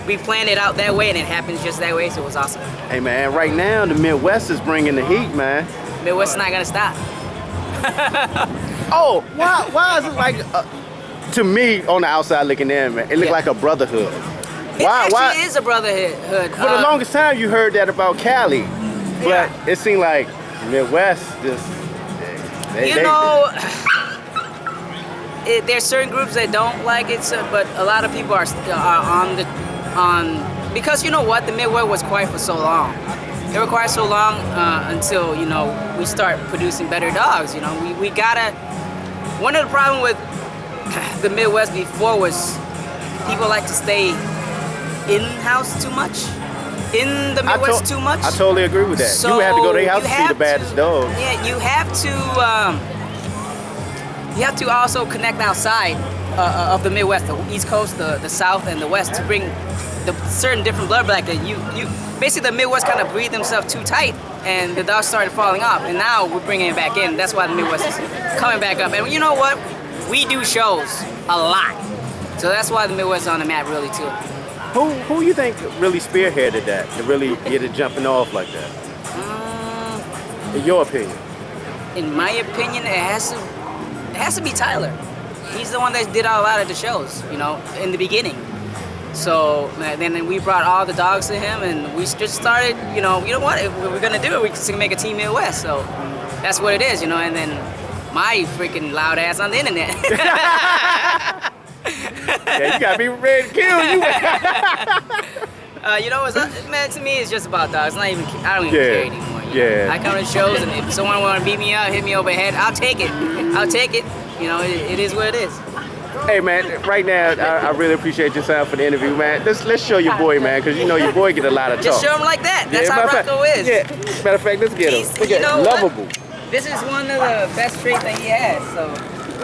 S4: We planned it out that way, and it happens just that way. So it was awesome.
S1: Hey man, right now the Midwest is bringing the heat, man.
S4: Midwest is not gonna stop.
S1: Oh, why is it like? To me, on the outside looking in, man, it looked like a brotherhood.
S4: It actually is a brotherhood.
S1: For the longest time, you heard that about Cali, but it seemed like Midwest just.
S4: There's certain groups that don't like it, but a lot of people are on because you know what, the Midwest was quiet for so long. It was quiet so long until we start producing better dogs. We gotta. One of the problems with the Midwest before was people like to stay in-house too much. In the Midwest too much.
S1: I totally agree with that.
S4: So
S1: you would have to go to their house to see the baddest dogs.
S4: Yeah, you have to also connect outside of the Midwest, the East Coast, the South, and the West to bring the certain different blood back. That you basically the Midwest kind of breathed themselves too tight, and the dogs started falling off. And now we're bringing it back in. That's why the Midwest is coming back up. And you know what? We do shows a lot, so that's why the Midwest is on the map really too.
S1: Who you think really spearheaded that to really get it jumping off like that? In your opinion?
S4: In my opinion, it has to be Tyler. He's the one that did a lot of the shows, in the beginning. So then we brought all the dogs to him, and we just started, you know what? If we're gonna do it, we can make a Team Midwest. So that's what it is, And then my freaking loud ass on the internet.
S1: Yeah, you gotta be ready to kill you.
S4: Man, to me, it's just about dogs. It's not even. I don't even care anymore. I come to shows, and if someone want to beat me up, hit me over the head, I'll take it. It is what it is.
S1: Hey man, right now I really appreciate your time for the interview, man. Let's show your boy, man, because your boy get a lot of talk.
S4: Just show him like that. That's how Rocco is.
S1: Yeah. Matter of fact, let's get him. Look at lovable.
S4: this is one of the best traits that he has. So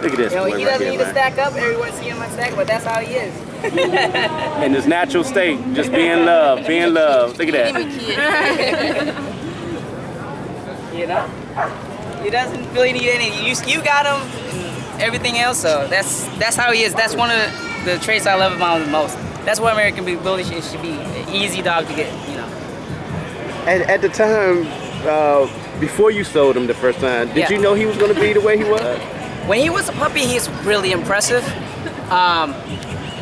S1: Look at this
S4: you know,
S1: boy
S4: he
S1: right
S4: doesn't
S1: here,
S4: need to
S1: man.
S4: stack up. Everyone's seeing him on stack, but that's how he is.
S1: In his natural state, just being loved, being loved. Look at that.
S4: You know, he doesn't really need any. You got him, and everything else. So that's how he is. That's one of the traits I love about him the most. That's what American Bully should be. An easy dog to get. You know.
S1: At the time, before you sold him the first time, did
S4: Yeah.
S1: you know he was going to be the way he was?
S4: When he was a puppy, he's really impressive.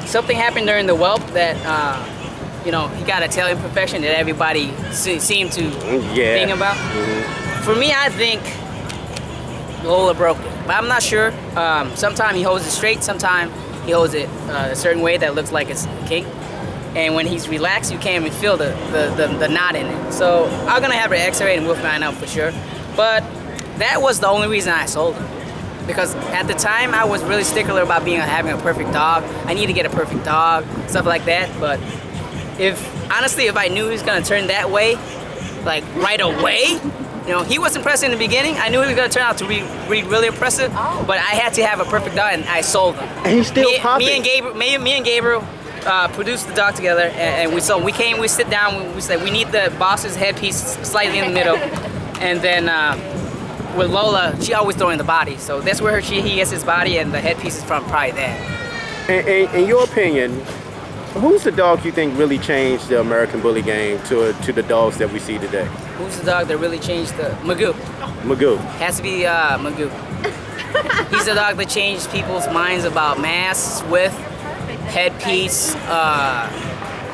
S4: Something happened during the whelp that, you know, he got a tail imperfection that everybody seemed to think about. For me, I think Lola broke it, but I'm not sure. Sometimes he holds it straight, sometimes he holds it a certain way that looks like it's a kink. And when he's relaxed, you can't even feel the knot in it. So I'm gonna have an X-ray and we'll find out for sure. But that was the only reason I sold him. Because at the time I was really stickler about having a perfect dog. I need to get a perfect dog, stuff like that. But honestly, if I knew he was gonna turn that way, like right away, you know, he was impressive in the beginning. I knew he was gonna turn out to be really impressive. But I had to have a perfect dog, and I sold him.
S1: And he's still popping.
S4: Me and Gabriel produced the dog together, and we sit down. We said we need the boss's headpiece slightly in the middle, and then. With Lola, she always throwing the body, so that's where he gets his body, and the headpiece is from probably that.
S1: In your opinion, who's the dog you think really changed the American Bully game to the dogs that we see today?
S4: Who's the dog that really changed the Magoo?
S1: Magoo.
S4: Has to be Magoo. He's the dog that changed people's minds about mass, width, headpiece,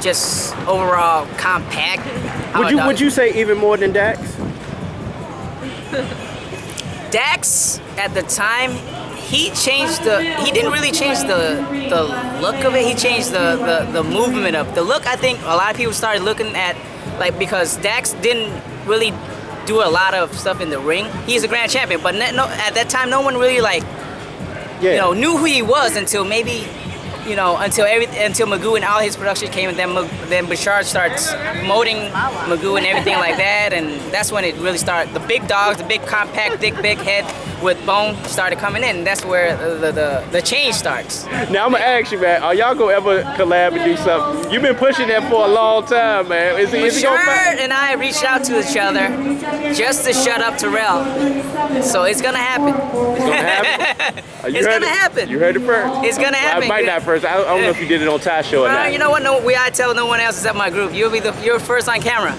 S4: just overall compact.
S1: Would you say even more than Dax?
S4: Dax, at the time, he didn't really change the look of it. He changed the movement of the look. I think a lot of people started looking at, like, because Dax didn't really do a lot of stuff in the ring. He's a grand champion, but at that time, no one really knew who he was until maybe, until Magoo and all his production came, and then Bashar starts promoting Magoo and everything like that, and that's when it really started. The big dogs, the big compact, thick, big head with bone started coming in, and that's where the change starts.
S1: Now I'm gonna ask you, man, are y'all gonna ever collab and do something? You've been pushing that for a long time, man. Is he gonna
S4: Bashar and I reached out to each other just to shut up Terrell, so it's gonna happen.
S1: It's gonna happen?
S4: It's gonna happen.
S1: You heard it first.
S4: It's gonna happen.
S1: I might not first. I don't know if you did it on Ty Show or not.
S4: You know what? I tell no one else except my group. You're first on camera.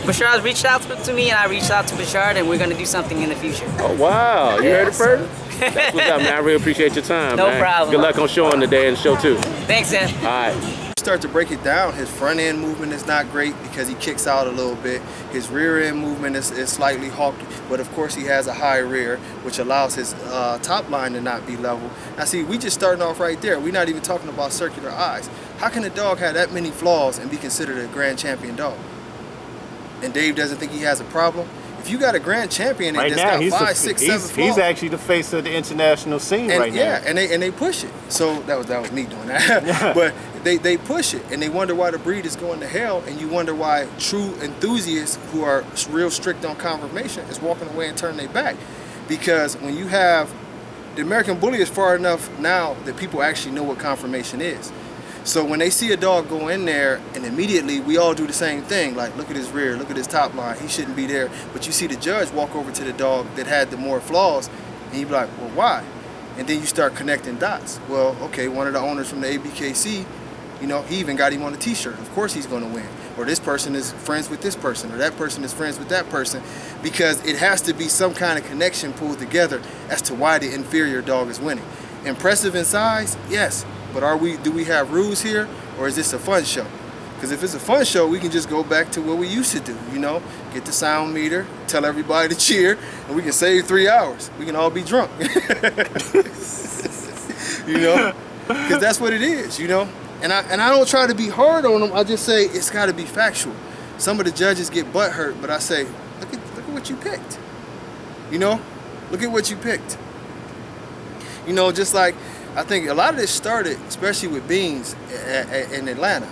S4: Bashar reached out to me, and I reached out to Bashar, and we're gonna do something in the future.
S1: Oh wow! You heard it first. That's what's up, man. I really appreciate your time.
S4: No
S1: man.
S4: problem.
S1: Good luck on showing today and show too.
S4: Thanks, Ed.
S1: All right.
S2: Start to break it down, his front end movement is not great because he kicks out a little bit. His rear end movement is slightly hawky, but of course he has a high rear, which allows his top line to not be level. Now see, we just starting off right there. We're not even talking about circular eyes. How can a dog have that many flaws and be considered a grand champion dog? And Dave doesn't think he has a problem? If you got a grand champion and got 5, 6, 7 flaws.
S1: He's actually the face of the international scene right now.
S2: Yeah, and they push it. So that was me doing that. But they push it, and they wonder why the breed is going to hell, and you wonder why true enthusiasts who are real strict on conformation is walking away and turning their back. Because when you have the American Bully is far enough now that people actually know what conformation is. So when they see a dog go in there, and immediately we all do the same thing, like look at his rear, look at his top line, he shouldn't be there. But you see the judge walk over to the dog that had the more flaws, and you be like, well, why? And then you start connecting dots. Well, okay, one of the owners from the ABKC, he even got him on a t-shirt. Of course he's gonna win. Or this person is friends with this person, or that person is friends with that person, because it has to be some kind of connection pulled together as to why the inferior dog is winning. Impressive in size, yes. But do we have rules here, or is this a fun show? Because if it's a fun show, we can just go back to what we used to do, get the sound meter, tell everybody to cheer, and we can save 3 hours. We can all be drunk. Because that's what it is, And I don't try to be hard on them. I just say it's got to be factual. Some of the judges get butt hurt, but I say, look at what you picked. Look at what you picked. Just like, I think a lot of this started, especially with Beans in Atlanta,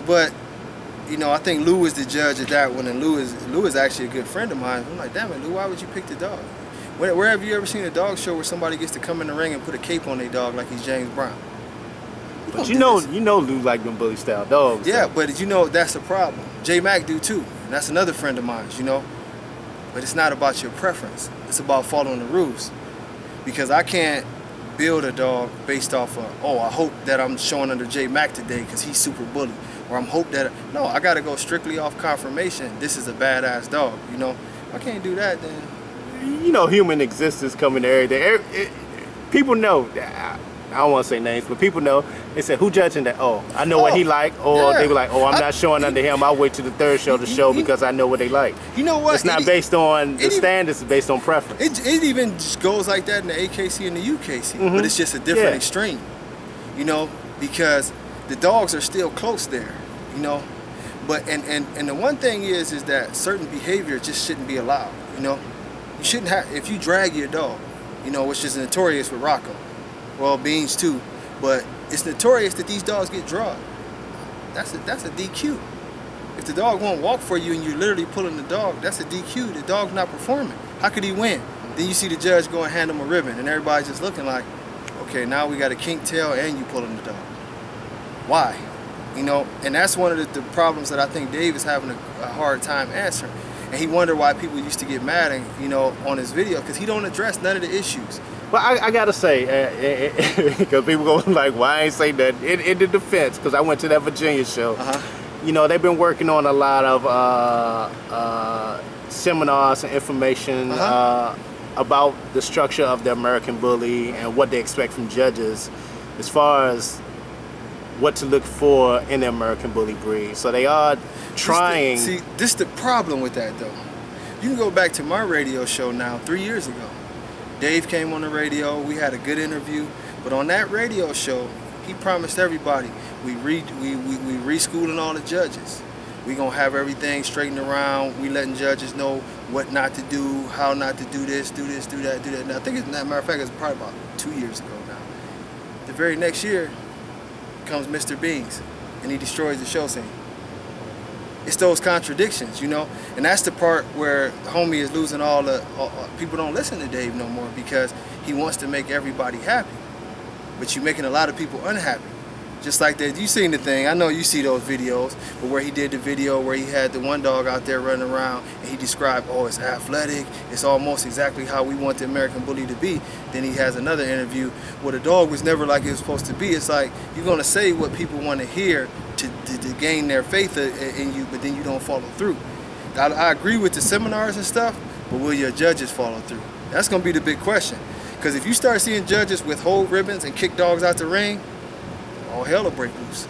S2: But you know, I think Lou was the judge of that one, and Lou is actually a good friend of mine. I'm like, damn it, Lou, why would you pick the dog? Where have you ever seen a dog show where somebody gets to come in the ring and put a cape on their dog like he's James Brown?
S1: But you know Lou like them bully style dogs.
S2: Yeah,
S1: so.
S2: but you know that's a problem. J Mac do too, and that's another friend of mine. You know, but it's not about your preference. It's about following the rules, because I can't build a dog based off of, oh, I hope that I'm showing under J Mac today because he's super bully, or I'm hope that no, I got to go strictly off confirmation. This is a badass dog. You know, if I can't do that, then
S1: you know, human existence coming to everything. People know. I don't want to say names, but people know. They said, who judging that? Oh, I know what he like. Or
S2: yeah.
S1: they were like, oh, I'm not showing under him. I'll wait till the third show to show because I know what they like.
S2: You know what?
S1: It's not based on the standards, it's based on preference.
S2: It even just goes like that in the AKC and the UKC, but it's just a different extreme. You know, because the dogs are still close there, you know. But and the one thing is that certain behavior just shouldn't be allowed, you know. You shouldn't have, if you drag your dog, you know, which is notorious with Rocco. Well, Beans too, but it's notorious that these dogs get drugged. That's a DQ. If the dog won't walk for you and you're literally pulling the dog, that's a DQ. The dog's not performing. How could he win? Then you see the judge go and hand him a ribbon, and everybody's just looking like, okay, now we got a kink tail and you pulling the dog. Why? You know, and that's one of the problems that I think Dave is having a hard time answering. And he wondered why people used to get mad, and you know, on his video, because he don't address none of the issues.
S1: Well, I gotta say, because people go like, "Why I ain't say that?" In the defense, because I went to that Virginia show. You know, they've been working on a lot of seminars and information about the structure of the American Bully and what they expect from judges, as far as what to look for in the American Bully breed. So they are trying.
S2: See, this is the problem with that, though. You can go back to my radio show now, 3 years ago. Dave came on the radio, we had a good interview, but on that radio show, he promised everybody, we reschooling all the judges. We gonna have everything straightened around, we letting judges know what not to do, how not to do this, do that, do that. Now, I think, as a matter of fact, it's probably about 2 years ago now. The very next year comes Mr. Beans, and he destroys the show scene. It's those contradictions, you know, and that's the part where homie is losing all the, people don't listen to Dave no more because he wants to make everybody happy, but you're making a lot of people unhappy. Just like that, you seen the thing, I know you see those videos, but where he did the video where he had the one dog out there running around and he described, oh, it's athletic, it's almost exactly how we want the American Bully to be. Then he has another interview where the dog was never like it was supposed to be. It's like, you're gonna say what people want to hear to gain their faith in you, but then you don't follow through. I agree with the seminars and stuff, but will your judges follow through? That's gonna be the big question. Because if you start seeing judges withhold ribbons and kick dogs out the ring, all hell will break loose.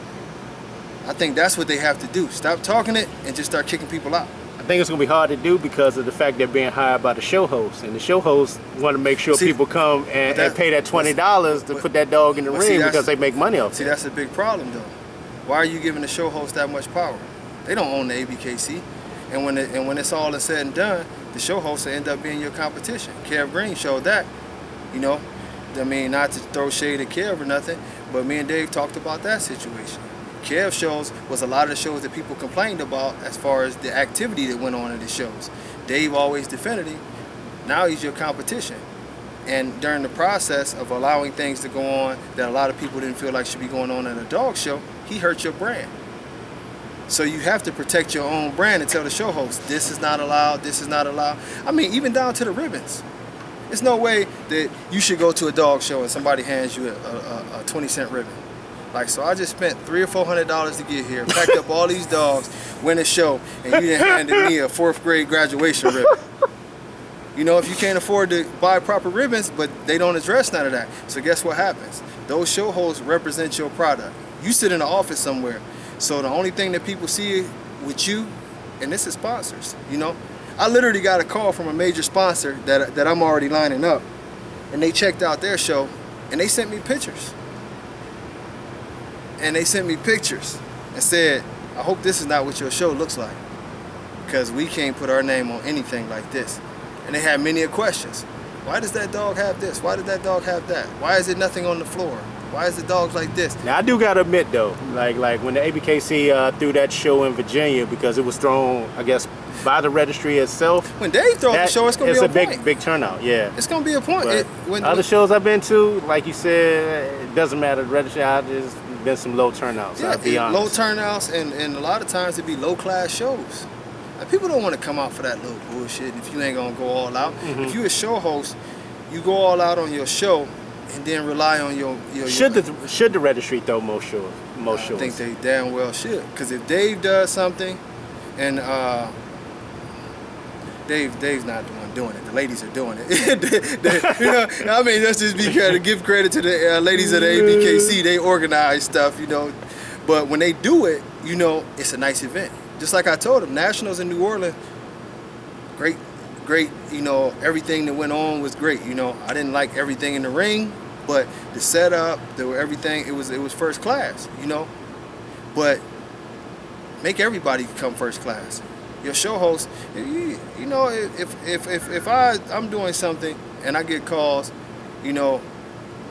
S2: I think that's what they have to do. Stop talking it and just start kicking people out.
S1: I think it's gonna be hard to do because of the fact they're being hired by the show hosts, and the show hosts want to make sure people come and pay that $20 to put that dog in the ring because they make money off it.
S2: See, that's a big problem though. Why are you giving the show host that much power? They don't own the ABKC, and when it's all said and done, the show hosts will end up being your competition. Kev Green showed that, you know. I mean, not to throw shade at Kev or nothing, but me and Dave talked about that situation. Kev shows was a lot of the shows that people complained about as far as the activity that went on in the shows. Dave always defended him. Now he's your competition. And during the process of allowing things to go on that a lot of people didn't feel like should be going on in a dog show, he hurt your brand. So you have to protect your own brand and tell the show host, this is not allowed, this is not allowed. I mean, even down to the ribbons. There's no way that you should go to a dog show and somebody hands you a 20-cent ribbon. Like, so I just spent $300 or $400 to get here, packed up all these dogs, went a show, and you didn't hand me a 4th grade graduation ribbon. You know, if you can't afford to buy proper ribbons, but they don't address none of that. So guess what happens? Those show hosts represent your product. You sit in the office somewhere, so the only thing that people see with you, and this is sponsors, you know? I literally got a call from a major sponsor that I'm already lining up, and they checked out their show, and they sent me pictures. And they sent me pictures and said, I hope this is not what your show looks like, because we can't put our name on anything like this. And they had many questions. Why does that dog have this? Why did that dog have that? Why is it nothing on the floor? Why is the dogs like this?
S1: Now I do gotta admit though, like when the ABKC threw that show in Virginia, because it was thrown, I guess, by the registry itself.
S2: When Dave throws the show, it's gonna be a point.
S1: It's a big turnout, yeah.
S2: It's gonna be a point.
S1: Other shows I've been to, like you said, it doesn't matter. The registry, there's been some low turnouts.
S2: Yeah,
S1: I'll be honest.
S2: Low turnouts, and a lot of times it be low class shows. Like, people don't want to come out for that little bullshit if you ain't gonna go all out. If you a show host, you go all out on your show, and then rely on your
S1: should the registry throw more shows?
S2: I think they damn well should. Because if Dave does something, and Dave's not the one doing it. The ladies are doing it. You know, I mean, let's just be careful. Give credit to the ladies of the ABKC. They organize stuff, you know. But when they do it, you know, it's a nice event. Just like I told them, Nationals in New Orleans, great, you know, everything that went on was great. You know, I didn't like everything in the ring, but the setup, everything, it was first class, you know. But make everybody come first class. Your show host, you know, if I'm doing something and I get calls, you know,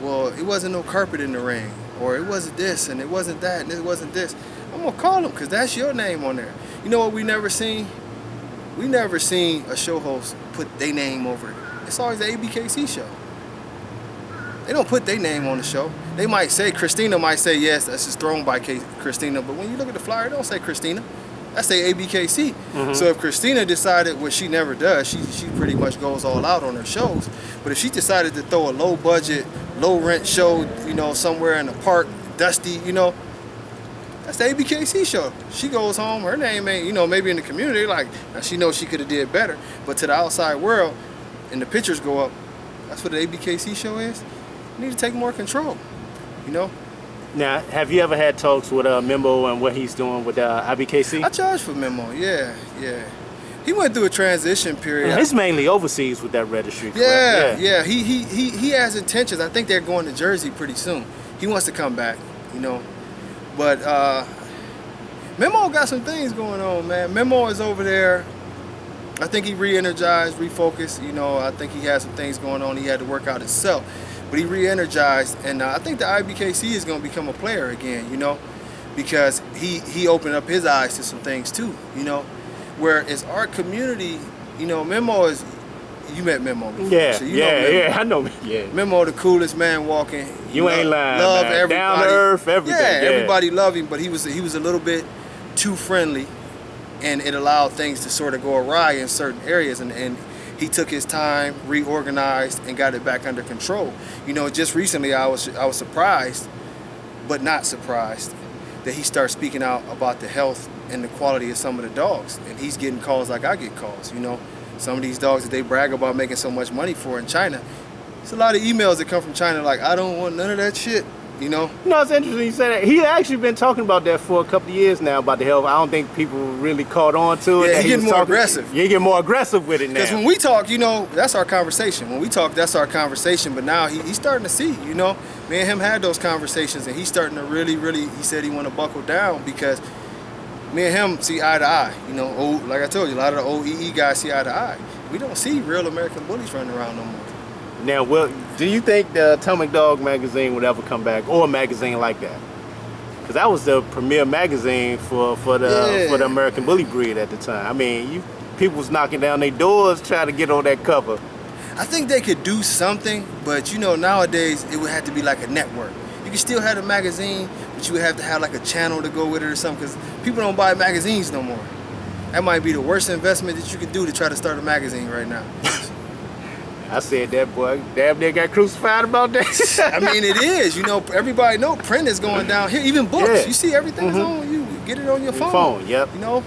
S2: well, it wasn't no carpet in the ring, or it wasn't this, and it wasn't that, and it wasn't this, I'm gonna call them, because that's your name on there. You know what we never seen? We never seen a show host put their name over it. It's always the ABKC show. They don't put their name on the show. They might say, Christina might say, yes, this is thrown by Christina, but when you look at the flyer, it don't say Christina. That say ABKC. So if Christina decided, what she never does, she pretty much goes all out on her shows. But if she decided to throw a low budget, low rent show, you know, somewhere in the park, dusty, you know, that's the ABKC show. She goes home, her name ain't, you know, maybe in the community, like, now she knows she could have did better. But to the outside world, and the pictures go up, that's what the ABKC show is. You need to take more control, you know?
S1: Now, have you ever had talks with Memo and what he's doing with IBKC?
S2: I charge for Memo, yeah. He went through a transition period.
S1: Yeah, he's mainly overseas with that registry.
S2: Yeah. He has intentions. I think they're going to Jersey pretty soon. He wants to come back, you know. But Memo got some things going on, man. Memo is over there. I think he re-energized, refocused. You know, I think he had some things going on he had to work out himself. But he re-energized, and I think the IBKC is going to become a player again, you know, because he opened up his eyes to some things too, you know. Whereas our community, you know, Memo is, you met Memo before.
S1: Yeah,
S2: so you know Memo.
S1: Yeah, I know. Yeah.
S2: Memo, the coolest man walking.
S1: You ain't lying,
S2: love
S1: man.
S2: everybody.
S1: Down to earth, everything.
S2: Yeah, everybody loved him, but he was a little bit too friendly, and it allowed things to sort of go awry in certain areas, and he took his time, reorganized, and got it back under control. You know, just recently I was surprised, but not surprised, that he started speaking out about the health and the quality of some of the dogs. And he's getting calls like I get calls, you know. Some of these dogs that they brag about making so much money for in China, there's a lot of emails that come from China like, I don't want none of that shit, you know.
S1: No, it's interesting you say that. He actually been talking about that for a couple of years now, about the health. I don't think people really caught on to it.
S2: Yeah, he's getting more aggressive.
S1: Yeah, he getting more aggressive with it now.
S2: Because when we talk, you know, that's our conversation. When we talk, that's our conversation. But now he's starting to see, you know. Me and him had those conversations, and he's starting to really, he said he want to buckle down, because me and him see eye to eye. You know, like I told you, a lot of the old EE guys see eye to eye. We don't see real American bullies running around no more.
S1: Now, well, do you think the Atomic Dog magazine would ever come back, or a magazine like that? Because that was the premier magazine for the American bully breed at the time. I mean, people was knocking down their doors trying to get on that cover.
S2: I think they could do something, but you know, nowadays it would have to be like a network. You can still have a magazine, but you would have to have like a channel to go with it or something, because people don't buy magazines no more. That might be the worst investment that you can do to try to start a magazine right now.
S1: I said that, boy, damn near got crucified about that.
S2: I mean, it is. You know, everybody know print is going down here. Even books,
S1: Yeah.
S2: you see everything is on you. Get it on your phone.
S1: Yep.
S2: You know,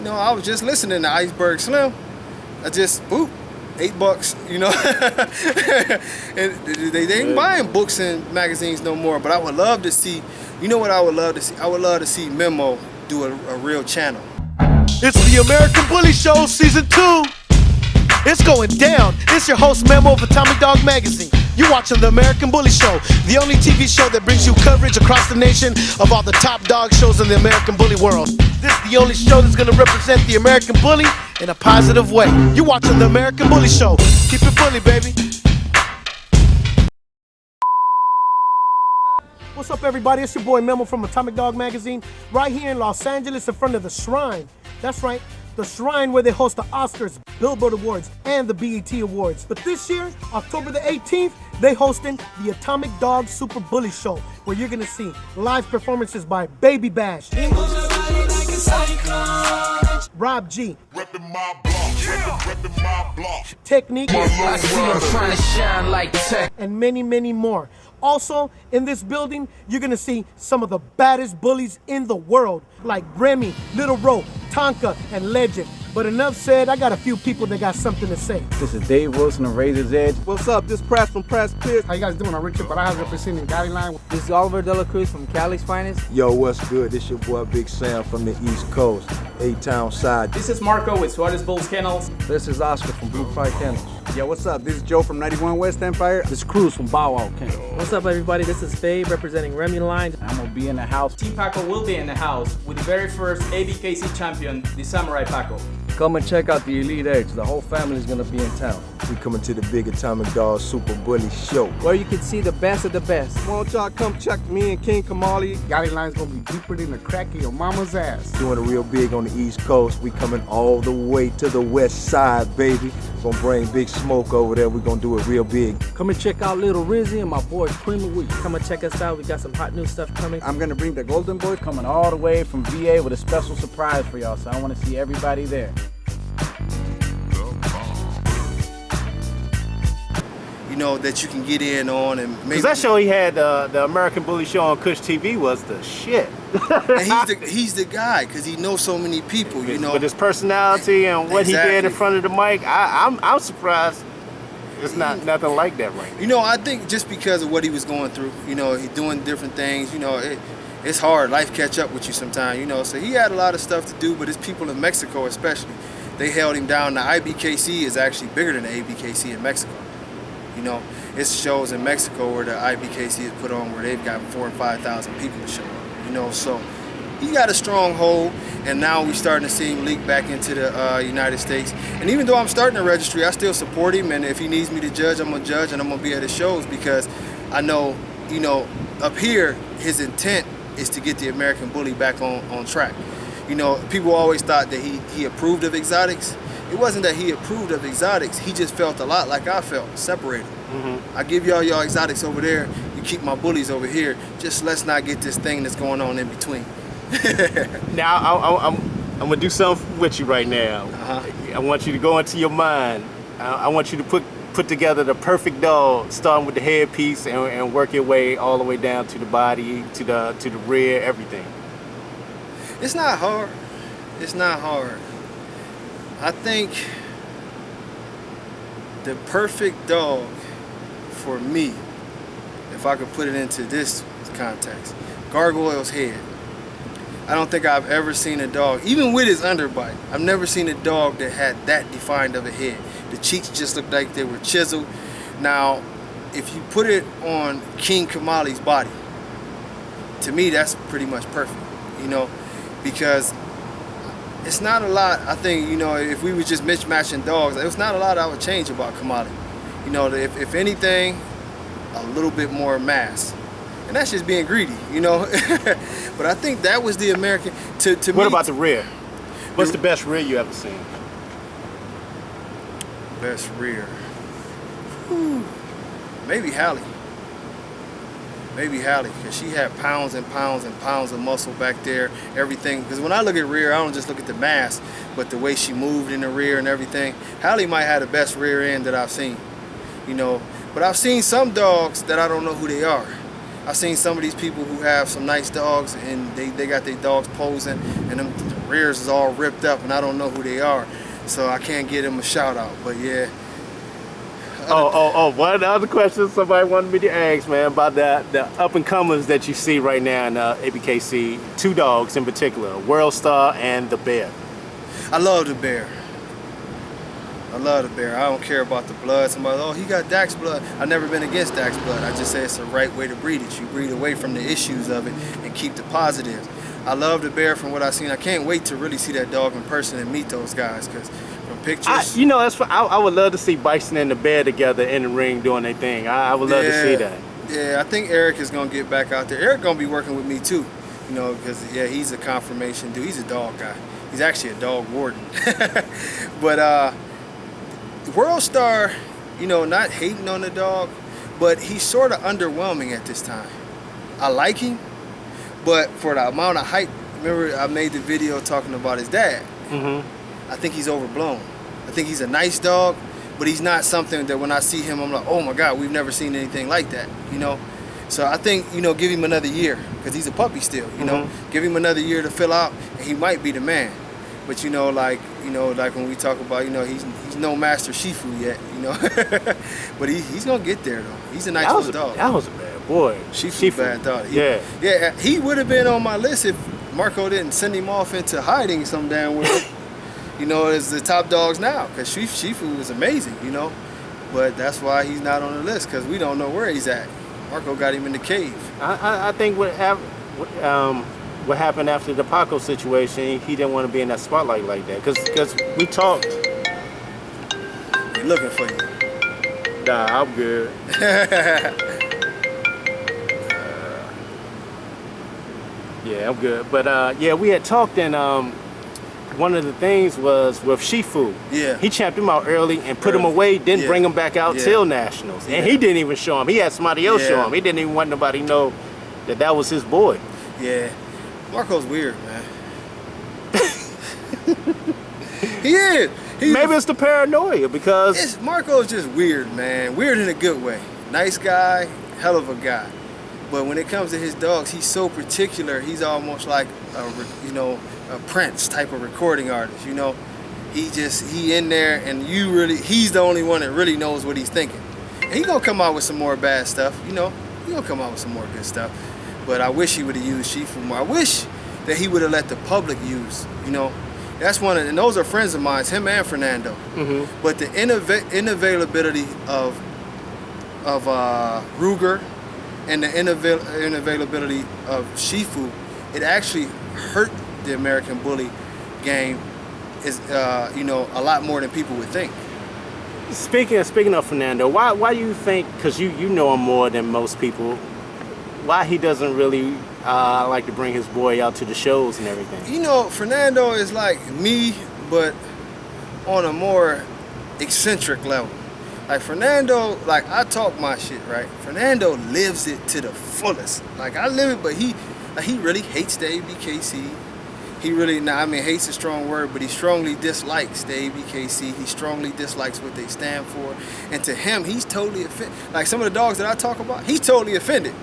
S2: I was just listening to Iceberg Slim. I just $8. You know, and they ain't buying books and magazines no more. But I would love to see. You know what I would love to see? I would love to see Memo do a real channel.
S5: It's the American Bully Show Season 2. It's going down. It's your host Memo of Atomic Dog Magazine. You're watching the American Bully Show, the only TV show that brings you coverage across the nation of all the top dog shows in the American Bully world. This is the only show that's going to represent the American Bully in a positive way. You're watching the American Bully Show. Keep it bully, baby. What's up, everybody? It's your boy Memo from Atomic Dog Magazine, right here in Los Angeles in front of the Shrine. That's right, the Shrine where they host the Oscars, Billboard Awards, and the BET Awards. But this year, October the 18th, they hosting the Atomic Dog Super Bully Show, where you're gonna see live performances by Baby Bash, Rob G, Technique, and many, many more. Also, in this building, you're gonna see some of the baddest bullies in the world, like Remy, Little Ro, Tonka, and Legend. But enough said, I got a few people that got something to say.
S6: This is Dave Wilson of Razor's Edge.
S7: What's up? This is Press from Press Pierce.
S8: How you guys doing? I'm Richard, but I have representing Dline.
S6: This is Oliver De La Cruz from Cali's Finest.
S7: Yo, what's good? This your boy Big Sam from the East Coast, A-Town side.
S9: This is Marco with Suarez Bulls Kennels.
S6: This is Oscar from Blue Fire Kennels.
S8: Yo, what's up? This is Joe from 91 West Empire.
S6: This is Cruz from Bow Wow Kennels.
S10: What's up, everybody? This is Faye representing Remy Line.
S6: I'm gonna be in the house.
S9: Team Paco will be in the house with the very first ABKC champion, the Samurai Paco.
S6: Come and check out the Elite Edge. The whole family is gonna be in town.
S7: We coming to the big Atomic Dog Super Bully Show.
S10: Where you can see the best of the best.
S7: Why don't y'all come check me and King Kamali?
S8: Gotti Line's gonna be deeper than the crack of your mama's ass.
S7: Doing it real big on the East Coast. We coming all the way to the West Side, baby. Gonna bring Big Smoke over there. We gonna do it real big.
S6: Come and check out Little Rizzy and my boy Cream of Wheat.
S10: Come and check us out. We got some hot new stuff coming.
S8: I'm gonna bring the Golden Boy.
S6: Coming all the way from VA with a special surprise for y'all, so I wanna see everybody there.
S2: You know, that you can get in on and maybe.
S1: Because that show he had, the American Bully show on Kush TV was the shit.
S2: And he's the guy because he knows so many people, you know.
S1: With his personality and what he did in
S2: Exactly.
S1: front of the mic, I'm surprised it's not nothing like that right now.
S2: You know, I think just because of what he was going through, you know, he doing different things, you know, it's hard. Life catch up with you sometimes, you know. So he had a lot of stuff to do, but his people in Mexico especially, they held him down. The IBKC is actually bigger than the ABKC in Mexico. You know, it's shows in Mexico where the IBKC is put on where they've got 4,000 and 5,000 people to show up, you know. So he got a strong hold, and now we're starting to see him leak back into the United States. And even though I'm starting a registry, I still support him, and if he needs me to judge, I'm gonna judge, and I'm gonna be at his shows because I know, you know, up here, his intent is to get the American Bully back on track. You know, people always thought that he approved of exotics. It wasn't that he approved of exotics. He just felt a lot like I felt, separated. I give y'all exotics over there. You keep my bullies over here. Just let's not get this thing that's going on in between.
S1: Now, I'm gonna do something with you right now. I want you to go into your mind. I want you to put together the perfect dog, starting with the headpiece and work your way all the way down to the body, to the rear, everything.
S2: It's not hard. It's not hard. I think the perfect dog for me, if I could put it into this context, Gargoyle's head. I don't think I've ever seen a dog, even with his underbite, I've never seen a dog that had that defined of a head. The cheeks just looked like they were chiseled. Now, if you put it on King Kamali's body, to me that's pretty much perfect, you know, because it's not a lot. I think, you know, if we were just mismatching dogs, there's not a lot I would change about Kamali. You know, if anything, a little bit more mass. And that's just being greedy, you know. But I think that was the American, to me.
S1: What about the rear? What's the best rear you ever seen?
S2: Best rear? Whew. Maybe Hallie. Maybe Hallie, because she had pounds and pounds and pounds of muscle back there, everything. Because when I look at rear, I don't just look at the mass, but the way she moved in the rear and everything. Hallie might have the best rear end that I've seen, you know. But I've seen some dogs that I don't know who they are. I've seen some of these people who have some nice dogs, and they got their dogs posing, and them the rears is all ripped up, and I don't know who they are. So I can't give them a shout out, but yeah.
S1: One other question somebody wanted me to ask, man, about the up-and-comers that you see right now in ABKC, two dogs in particular, World Star and the Bear.
S2: I love the Bear. I love the Bear. I don't care about the blood. Somebody, oh, he got Dak's blood. I've never been against Dak's blood. I just say it's the right way to breed it. You breed away from the issues of it and keep the positives. I love the Bear from what I've seen. I can't wait to really see that dog in person and meet those guys, because from pictures.
S1: You know, I would love to see Bison and the Bear together in the ring doing their thing. I would love to see that.
S2: Yeah, I think Eric is gonna get back out there. Eric gonna be working with me too, you know, because yeah, he's a conformation dude. He's a dog guy. He's actually a dog warden. But World Star, you know, not hating on the dog, but he's sort of underwhelming at this time. I like him, but for the amount of hype, remember I made the video talking about his dad. I think he's overblown. I think he's a nice dog, but he's not something that when I see him, I'm like, oh my God, we've never seen anything like that, you know? So I think, you know, give him another year, because he's a puppy still, you know? Give him another year to fill out, and he might be the man. But you know, like when we talk about, you know, he's no master Shifu yet, you know? But he's gonna get there though. He's a nice little dog.
S1: That was a bad boy.
S2: Shifu bad dog.
S1: Yeah,
S2: he would have been on my list if Marco didn't send him off into hiding some damn way. You know, as the top dogs now, because Shifu is amazing, you know? But that's why he's not on the list, because we don't know where he's at. Marco got him in the cave.
S1: I think what happened after the Paco situation, he didn't want to be in that spotlight like that, because we talked.
S2: He's looking for you.
S1: Nah, I'm good. Yeah, I'm good. But yeah, we had talked, and one of the things was with Shifu.
S2: Yeah.
S1: He champed him out early and put him away, didn't bring him back out till Nationals. And he didn't even show him. He had somebody else show him. He didn't even want nobody to know that was his boy.
S2: Yeah. Marco's weird, man. He is.
S1: Maybe it's the paranoia, because
S2: Marco's just weird, man. Weird in a good way. Nice guy, hell of a guy. But when it comes to his dogs, he's so particular. He's almost like a Prince type of recording artist, you know. He in there, and he's the only one that really knows what he's thinking. And he's gonna come out with some more bad stuff, you know. He's gonna come out with some more good stuff. But I wish he would have used Shifu more. I wish that he would have let the public use, you know. That's and those are friends of mine, him and Fernando. But the unavailability of Ruger and the unavailability of Shifu, it actually hurt the American Bully game is you know, a lot more than people would think.
S1: Speaking of Fernando, why do you think, because you know him more than most people, why he doesn't really like to bring his boy out to the shows and everything?
S2: You know, Fernando is like me, but on a more eccentric level. Like Fernando, like I talk my shit, right? Fernando lives it to the fullest. Like I live it, but he really hates the ABKC. He really, hate's a strong word, but he strongly dislikes the ABKC. He strongly dislikes what they stand for. And to him, he's totally offended. Like some of the dogs that I talk about, he's totally offended.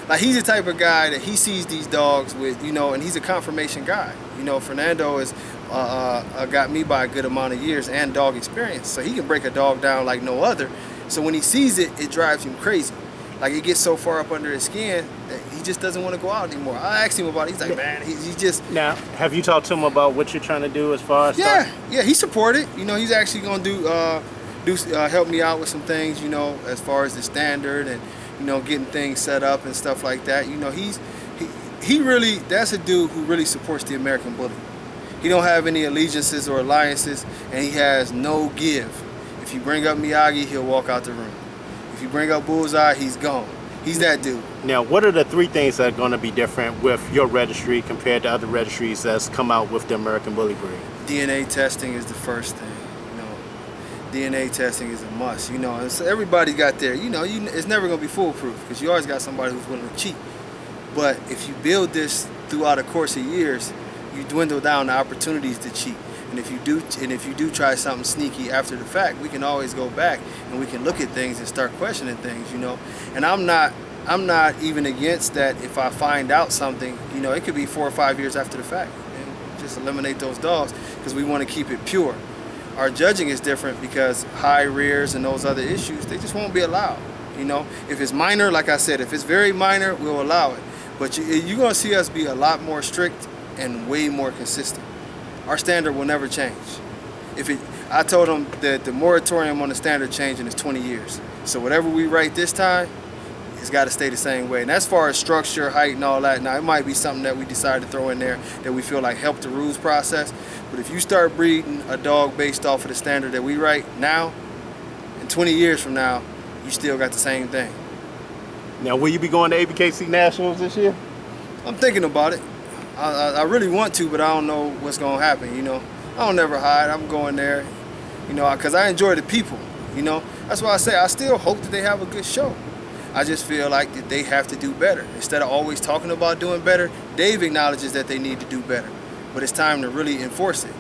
S2: Like he's the type of guy that he sees these dogs with, you know, and he's a confirmation guy. You know, Fernando is got me by a good amount of years and dog experience. So he can break a dog down like no other. So when he sees it, it drives him crazy. Like it gets so far up under his skin that he just doesn't want to go out anymore. I asked him about it. He's like, man, he just...
S1: Now, have you talked to him about what you're trying to do as far as...
S2: Yeah, he supported. You know, he's actually going to help me out with some things, you know, as far as the standard and, you know, getting things set up and stuff like that. You know, he really, that's a dude who really supports the American Bully. He don't have any allegiances or alliances, and he has no give. If you bring up Miyagi, he'll walk out the room. If you bring up Bullseye, he's gone. He's that dude.
S1: Now, what are the three things that are going to be different with your registry compared to other registries that's come out with the American Bully breed?
S2: DNA testing is the first thing. You know, DNA testing is a must. You know, and so everybody got there. You know, it's never going to be foolproof because you always got somebody who's willing to cheat. But if you build this throughout a course of years, you dwindle down the opportunities to cheat. And if you do try something sneaky after the fact, we can always go back and we can look at things and start questioning things, you know. And I'm not even against that. If I find out something, you know, it could be 4 or 5 years after the fact, and just eliminate those dogs because we want to keep it pure. Our judging is different because high rears and those other issues, they just won't be allowed. You know, if it's minor, like I said, if it's very minor, we'll allow it. But you're going to see us be a lot more strict and way more consistent. Our standard will never change. I told them that the moratorium on the standard changing is 20 years. So whatever we write this time, it's got to stay the same way. And as far as structure, height, and all that, now it might be something that we decide to throw in there that we feel like help the rules process. But if you start breeding a dog based off of the standard that we write now, in 20 years from now, you still got the same thing.
S1: Now, will you be going to ABKC Nationals this year?
S2: I'm thinking about it. I really want to, but I don't know what's going to happen, you know. I don't never hide. I'm going there, you know, because I enjoy the people, you know. That's why I say I still hope that they have a good show. I just feel like that they have to do better. Instead of always talking about doing better, Dave acknowledges that they need to do better. But it's time to really enforce it.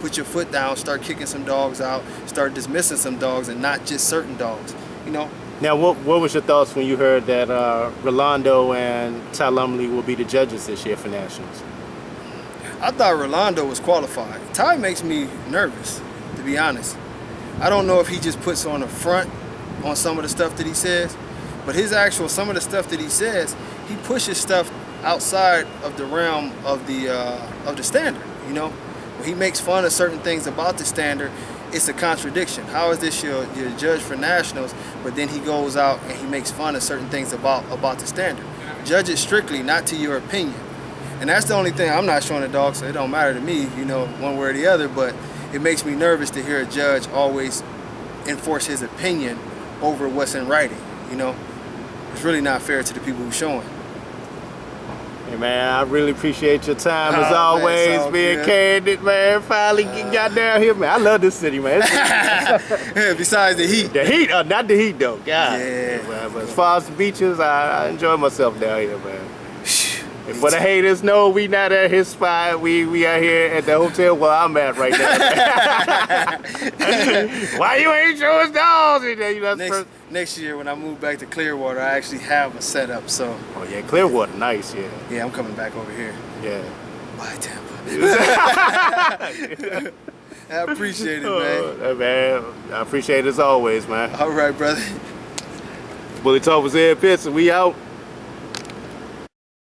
S2: Put your foot down, start kicking some dogs out, start dismissing some dogs and not just certain dogs, you know.
S1: Now, what was your thoughts when you heard that Rolando and Ty Lumley will be the judges this year for Nationals?
S2: I thought Rolando was qualified. Ty makes me nervous, to be honest. I don't know if he just puts on a front on some of the stuff that he says, but some of the stuff that he says, he pushes stuff outside of the realm of the standard, you know? When he makes fun of certain things about the standard, it's a contradiction. How is this your judge for Nationals, but then he goes out and he makes fun of certain things about the standard? Judge it strictly, not to your opinion. And that's the only thing. I'm not showing a dog, so it don't matter to me, you know, one way or the other, but it makes me nervous to hear a judge always enforce his opinion over what's in writing, you know? It's really not fair to the people who's showing.
S1: Hey man, I really appreciate your time as always, being candid, man. Finally got down here, man. I love this city, man.
S2: Besides the heat.
S1: The heat, not the heat though. God.
S2: Yeah.
S1: Man, but as far as the beaches, I enjoy myself down here, man. And for the haters, no, we not at his spot. We are here at the hotel where I'm at right now. Why you ain't show us dogs? You know,
S2: next year when I move back to Clearwater, I actually have a setup, so.
S1: Oh yeah, Clearwater, nice, yeah.
S2: Yeah, I'm coming back over here.
S1: Yeah.
S2: Bye, Tampa. I appreciate it, man.
S1: Man, I appreciate it as always, man.
S2: All right, brother.
S1: Bully Talk with ZEB, and we out.